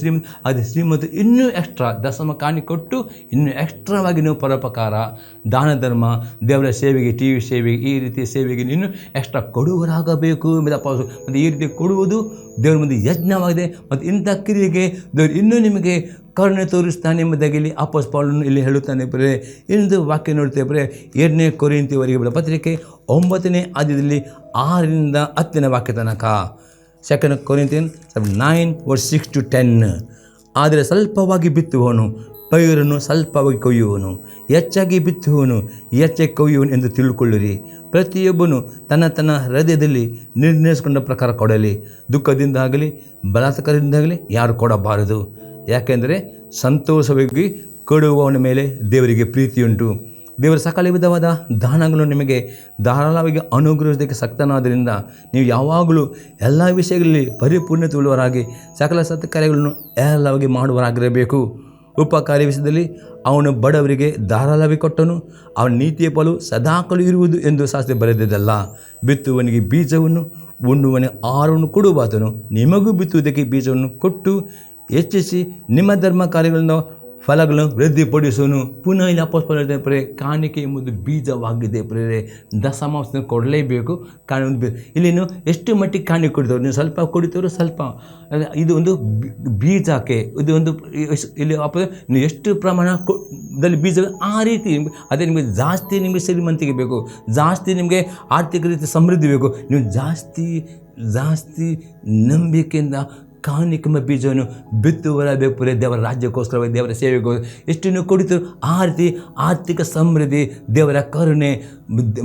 ಶ್ರೀಮಂತ ಇನ್ನೂ ಎಕ್ಸ್ಟ್ರಾ ದಶಮ ಕಾಣಿಕೆ ಕೊಟ್ಟು ಇನ್ನೂ ಎಕ್ಸ್ಟ್ರಾವಾಗಿ ನೀವು ಪರೋಪಕಾರ, ದಾನ ಧರ್ಮ, ದೇವರ ಸೇವೆಗೆ, ಟಿ ವಿ ಸೇವೆಗೆ, ಈ ರೀತಿಯ ಸೇವೆಗೆ ಇನ್ನೂ ಎಕ್ಸ್ಟ್ರಾ ಕೊಡುವರಾಗಬೇಕು. ಮತ್ತು ಈ ರೀತಿ ಕೊಡುವುದು ದೇವರ ಮುಂದೆ ಯಜ್ಞವಾಗಿದೆ. ಮತ್ತು ಇಂಥ ಕ್ರಿಯೆಗೆ ದೇವರು ಇನ್ನೂ ನಿಮಗೆ ಕರುಣೆ ತೋರಿಸ್ತಾನೆ ಎಂಬುದಾಗಿ ಇಲ್ಲಿ ಅಪೊಸ್ತಲ ಪೌಲನು ಇಲ್ಲಿ ಹೇಳುತ್ತಾನೆ. ಇನ್ನೊಂದು ವಾಕ್ಯ ನೋಡ್ತೇವೆ. 2ನೇ ಕೊರಿಂಥಿಯವರಿಗೆ ಬರೆದ ಪತ್ರಿಕೆ 9ನೇ ಅಧ್ಯಾಯದಲ್ಲಿ 6-10 ವಾಕ್ಯ ತನಕ. 2 Corinthians 9:6-10. ಆದರೆ ಸ್ವಲ್ಪವಾಗಿ ಬಿತ್ತುವವನು ಪೈರನ್ನು ಸ್ವಲ್ಪವಾಗಿ ಕೊಯ್ಯುವನು, ಹೆಚ್ಚಾಗಿ ಬಿತ್ತುವವನು ಹೆಚ್ಚಾಗಿ ಕೊಯ್ಯುವನು ಎಂದು ತಿಳ್ಕೊಳ್ಳಿರಿ. ಪ್ರತಿಯೊಬ್ಬನು ತನ್ನ ತನ್ನ ಹೃದಯದಲ್ಲಿ ನಿರ್ಣಯಿಸಿಕೊಂಡ ಪ್ರಕಾರ ಕೊಡಲಿ. ದುಃಖದಿಂದಾಗಲಿ ಬಲಾತ್ಕಾರದಿಂದಾಗಲಿ ಯಾರು ಕೊಡಬಾರದು. ಯಾಕೆಂದರೆ ಸಂತೋಷವಾಗಿ ಕೊಡುವವನ ಮೇಲೆ ದೇವರಿಗೆ ಪ್ರೀತಿಯುಂಟು. ದೇವರ ಸಕಲ ವಿಧವಾದ ದಾನಗಳನ್ನು ನಿಮಗೆ ಧಾರಾಳವಾಗಿ ಅನುಗ್ರಹಿಸೋದಕ್ಕೆ ಶಕ್ತನಾದ್ದರಿಂದ ನೀವು ಯಾವಾಗಲೂ ಎಲ್ಲ ವಿಷಯಗಳಲ್ಲಿ ಪರಿಪೂರ್ಣತೆ ಉಳ್ಳವರಾಗಿ ಸಕಲ ಸತ್ಕಾರ್ಯಗಳನ್ನು ಏರಳವಾಗಿ ಮಾಡುವರಾಗಿರಬೇಕು. ಉಪಕಾರ್ಯ ವಿಷಯದಲ್ಲಿ ಅವನು ಬಡವರಿಗೆ ಧಾರಾಳವಾಗಿ ಕೊಟ್ಟನು, ಅವನ ನೀತಿಯ ಫಲವು ಸದಾಕಾಲ ಇರುವುದು ಎಂದು ಶಾಸ್ತ್ರ ಬರೆದಿದ್ದಲ್ಲ. ಬಿತ್ತುವನಿಗೆ ಬೀಜವನ್ನು, ಉಣ್ಣುವನಿಗೆ ಆಹಾರವನ್ನು ಕೊಡುವಾತನು ನಿಮಗೂ ಬಿತ್ತುವುದಕ್ಕೆ ಬೀಜವನ್ನು ಕೊಟ್ಟು ಹೆಚ್ಚಿಸಿ ನಿಮ್ಮ ಧರ್ಮ ಕಾರ್ಯಗಳನ್ನು ಫಲಗಳನ್ನು ವೃದ್ಧಿಪಡಿಸುವನು. ಪುನಃ ಇಲ್ಲಿ ಅಪೊಸ್ತಲ ಹೇಳ್ತಾರೆ, ಕಾಣಿಕೆ ಎಂಬುದು ಬೀಜವಾಗಿದೆ. ದಶಮಾಂಶ ಕೊಡಲೇಬೇಕು. ಇಲ್ಲಿನು ಎಷ್ಟು ಮಟ್ಟಿಗೆ ಕಾಣಿಕೆ ಕೊಡ್ತವ್ರು, ನೀವು ಸ್ವಲ್ಪ ಕೊಡ್ತವ್ರು ಸ್ವಲ್ಪ, ಇದು ಒಂದು ಬೀಜಕ್ಕೆ, ಇದು ಒಂದು ಇಲ್ಲಿ ನೀವು ಎಷ್ಟು ಪ್ರಮಾಣದಲ್ಲಿ ಬೀಜ ಆ ರೀತಿ ಅದೇ ನಿಮಗೆ ಜಾಸ್ತಿ ನಿಮಗೆ ಶ್ರೀಮಂತಿಗೆ ಬೇಕು, ಜಾಸ್ತಿ ನಿಮಗೆ ಆರ್ಥಿಕ ರೀತಿ ಸಮೃದ್ಧಿ ಬೇಕು. ನೀವು ಜಾಸ್ತಿ ನಂಬಿಕೆಯಿಂದ ಕಾಣಿಕೆಂಬ ಬೀಜವನ್ನು ಬಿತ್ತುವರಬೇಕು. ದೇವರ ರಾಜ್ಯಕ್ಕೋಸ್ಕರವಾಗಿ, ದೇವರ ಸೇವೆಗೋಸ್ಕರ ಎಷ್ಟು ನೀವು ಕೊಡ್ತೀರೋ ಆ ರೀತಿ ಆರ್ಥಿಕ ಸಮೃದ್ಧಿ, ದೇವರ ಕರುಣೆ,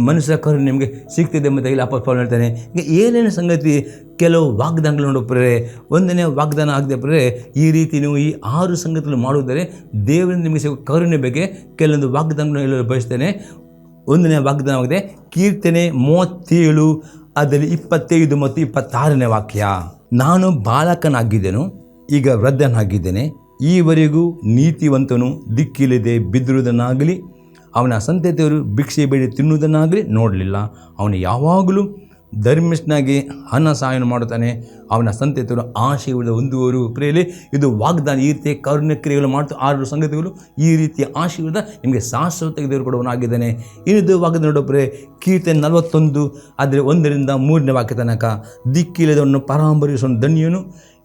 ಮನುಷ್ಯರ ಕರುಣೆ ನಿಮಗೆ ಸಿಗ್ತಿದೆ ಎಂಬುದಾಗಿ ಅಪೊಸ್ತಲ ಪೌಲನು ಹೇಳ್ತಾನೆ. ಈಗ ಏನೇನು ಸಂಗತಿ ಕೆಲವು ವಾಗ್ದಾನಗಳು ನೋಡಪ್ರೆ, 1ನೇ ವಾಗ್ದಾನ ಆಗದೆ ಈ ರೀತಿ ನೀವು ಈ 6 ಸಂಗತಿಗಳು ಮಾಡುವುದರೆ ದೇವರಿಂದ ನಿಮಗೆ ಸಿಗುವ ಕರುಣೆ ಬಗ್ಗೆ ಕೆಲವೊಂದು ವಾಗ್ದಾನಗಳನ್ನು ಹೇಳಲು ಬಯಸ್ತೇನೆ. 1ನೇ ವಾಗ್ದಾನವಾಗಿದೆ ಕೀರ್ತನೆ 37 ಅದರಲ್ಲಿ 25 ಮತ್ತು 26ನೇ ವಾಕ್ಯ. ನಾನು ಬಾಲಕನಾಗಿದ್ದೆನು, ಈಗ ವೃದ್ಧನಾಗಿದ್ದೇನೆ, ಈವರೆಗೂ ನೀತಿವಂತನು ದಿಕ್ಕಿಲ್ಲದೆ ಬಿದ್ದಿರುವುದನ್ನಾಗಲಿ ಅವನ ಸಂತತಿಯವರು ಭಿಕ್ಷೆ ಬೇಡಿ ತಿನ್ನುವುದನ್ನಾಗಲಿ ನೋಡಲಿಲ್ಲ. ಅವನು ಯಾವಾಗಲೂ ಧರ್ಮಿಷ್ಠನಾಗಿ ಹಣ ಸಹಾಯ ಮಾಡುತ್ತಾನೆ, ಅವನ ಸಂತತಿಯವರು ಆಶೀರ್ವಾದ ಹೊಂದುವರು. ಪ್ರೇಲಿ ಇದು ವಾಗ್ದಾನ. ಈ ರೀತಿಯ ಕರುಣೆ ಕ್ರಿಯೆಗಳು ಮಾಡ್ತಾ 6 ಸಂಗತಿಗಳು, ಈ ರೀತಿಯ ಆಶೀರ್ವಾದ ನಿಮಗೆ ಶಾಶ್ವತವಾಗಿ ದೇವರು ಕೊಡುವನಾಗಿದ್ದಾನೆ. ಇನ್ನಿದು ವಾಗ್ದಾನ ನೋಡೋಪ್ರೆ ಕೀರ್ತನೆ 41 ಅದರ 1-3ನೇ ವಾಕ್ಯ ತನಕ. ದಿಕ್ಕಿಲ್ಲದವನು ಪರಾಂಬರಿಸುವನು ಧನ್ಯನು,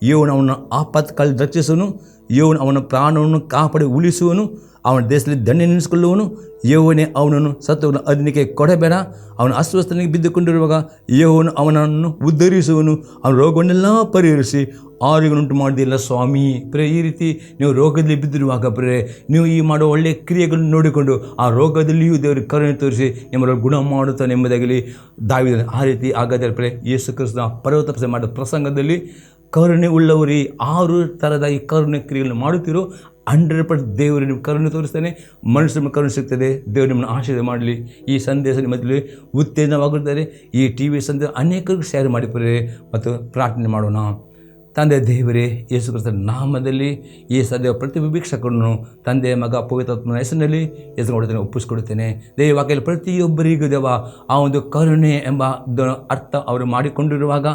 ಯೆಹೋವನು ಅವನ ಆಪತ್ಕಾಲ ರಕ್ಷಿಸುವನು, ಯೆಹೋವನು ಅವನ ಪ್ರಾಣವನ್ನು ಕಾಪಾಡಿ ಉಳಿಸುವನು, ಅವನ ದೇಶದಲ್ಲಿ ದಂಡೆ ನೆನೆಸಿಕೊಳ್ಳುವನು. ಯೆಹೋವನೇ ಅವನನ್ನು ಸತ್ತವನ ಅಧೀನಕ್ಕೆ ಕೊಡಬೇಡ. ಅವನು ಅಸ್ವಸ್ಥನಿಗೆ ಬಿದ್ದುಕೊಂಡಿರುವಾಗ ಯೆಹೋವನು ಅವನನ್ನು ಉದ್ಧರಿಸುವನು, ಅವನ ರೋಗವನ್ನು ಅವನ್ನೆಲ್ಲ ಪರಿಹರಿಸಿ ಆರೋಗ್ಯನುಂಟು ಮಾಡೋದಿಲ್ಲ ಸ್ವಾಮಿ. ಪ್ರೇ ಈ ರೀತಿ ನೀವು ರೋಗದಲ್ಲಿ ಬಿದ್ದಿರುವಾಗ ಪ್ರೇ ನೀವು ಈ ಮಾಡೋ ಒಳ್ಳೆಯ ಕ್ರಿಯೆಗಳನ್ನು ನೋಡಿಕೊಂಡು ಆ ರೋಗದಲ್ಲಿಯೂ ದೇವರಿಗೆ ಕರುಣೆ ತೋರಿಸಿ ನಿಮ್ಮನ್ನು ಗುಣ ಮಾಡುತ್ತಾನೆ ಎಂಬುದಾಗಲಿ ದಾವಿದನು ಆ ರೀತಿ ಆಗಾದರೆ ಪ್ರೇ ಯೇಸು ಕ್ರಿಸ್ತನ ಪರ್ವತ ಮಾಡೋ ಪ್ರಸಂಗದಲ್ಲಿ ಕರುಣೆ ಉಳ್ಳವರಿ 6 ಥರದ ಈ ಕರುಣೆ ಕ್ರಿಯೆಗಳನ್ನು ಮಾಡುತ್ತೀರೋ 100% ದೇವರು ನಿಮ್ಗೆ ಕರುಣೆ ತೋರಿಸ್ತಾನೆ, ಮನುಷ್ಯರ ನಿಮಗೆ ಕರುಣೆ ಸಿಗ್ತದೆ. ದೇವರು ನಿಮ್ಮನ್ನು ಆಶೀರ್ವಾದ ಮಾಡಲಿ. ಈ ಸಂದೇಶ ನಿಮ್ಮಲ್ಲಿ ಉತ್ತೇಜನವಾಗುತ್ತದೆ. ಈ TV ಸಂದೇಶ ಅನೇಕರಿಗೂ ಶೇರ್ ಮಾಡಿಕೊಡಿ ಮತ್ತು ಪ್ರಾರ್ಥನೆ ಮಾಡೋಣ. ತಂದೆ ದೇವರೇ, ಯೇಸು ಕ್ರಿಸ್ತನ ನಾಮದಲ್ಲಿ ಈ ಸದ್ಯ ಪ್ರತಿ ವೀಕ್ಷಕರನ್ನು ತಂದೆ ಮಗ ಪವಿತ್ರಾತ್ಮನ ಹೆಸರಿನಲ್ಲಿ ಹೆಸರುಕೊಡುತ್ತೇನೆ, ಒಪ್ಪಿಸ್ಕೊಡುತ್ತೇನೆ. ದೇವಾಕ್ಯಲ್ಲಿ ಪ್ರತಿಯೊಬ್ಬರಿಗೂ ದೇವ ಆ ಒಂದು ಕರುಣೆ ಎಂಬ ಅರ್ಥ ಅವರು ಮಾಡಿಕೊಂಡಿರುವಾಗ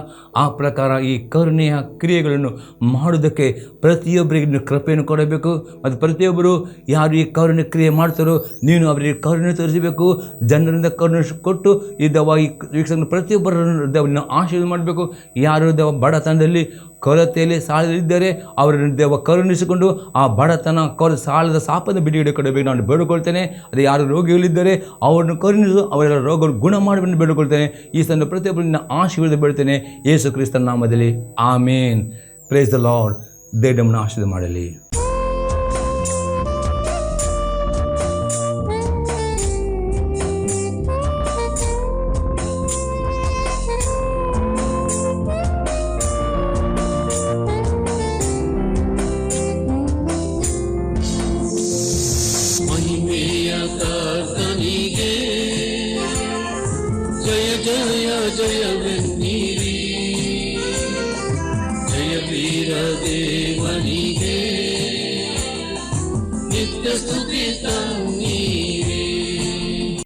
ಆ ಪ್ರಕಾರ ಈ ಕರುಣೆಯ ಕ್ರಿಯೆಗಳನ್ನು ಮಾಡುವುದಕ್ಕೆ ಪ್ರತಿಯೊಬ್ಬರಿಗೆ ನೀವು ಕೃಪೆಯನ್ನು ಕೊಡಬೇಕು. ಮತ್ತು ಪ್ರತಿಯೊಬ್ಬರು ಯಾರು ಈ ಕರುಣೆ ಕ್ರಿಯೆ ಮಾಡ್ತಾರೋ ನೀನು ಅವರಿಗೆ ಕರುಣೆ ತೋರಿಸಬೇಕು. ಜನರಿಂದ ಕರುಣೆ ಕೊಟ್ಟು ಈ ದೇವ ಈ ವೀಕ್ಷಕರನ್ನು ಪ್ರತಿಯೊಬ್ಬರನ್ನು ದೇವರನ್ನು ಆಶೀರ್ವಾದ ಮಾಡಬೇಕು. ಯಾರು ದೇವ ಬಡತನದಲ್ಲಿ ಕೊರತೆಯಲ್ಲಿ ಸಾಲದಿದ್ದರೆ ಅವರನ್ನು ದೇವ ಕರುಣಿಸಿಕೊಂಡು ಆ ಬಡತನ ಸಾಲದ ಶಾಪದ ಬಿಡುಗಡೆ ಕೊಡಬೇಕು ನಾನು ಬೇಡಿಕೊಳ್ತೇನೆ. ಅದೇ ಯಾರು ರೋಗಿಗಳಿದ್ದರೆ ಅವರನ್ನು ಕರುಣಿಸು, ಅವರೆಲ್ಲ ರೋಗಗಳು ಗುಣ ಮಾಡಬೇಕೆಂದು ಬೇಡಿಕೊಳ್ತೇನೆ. ಈ ಸಂದರ್ಭ ಪ್ರತಿಯೊಬ್ಬರನ್ನ ಆಶೀರ್ವಾದ ಬೇಡ್ತೇನೆ ಯೇಸು ಕ್ರಿಸ್ತನ ನಾಮದಲ್ಲಿ, ಆಮೇನ್. Praise the lord. ದೇವರು ನಮ್ಮನ್ನು ಆಶೀರ್ವಾದ ಮಾಡಲಿ. ಜಯ ಜಯ ಜಯವೆನ್ನಿರಿ, ಜಯ ವೀರ ದೇವನಿಗೆ ನಿತ್ಯ ಸ್ತುತಿ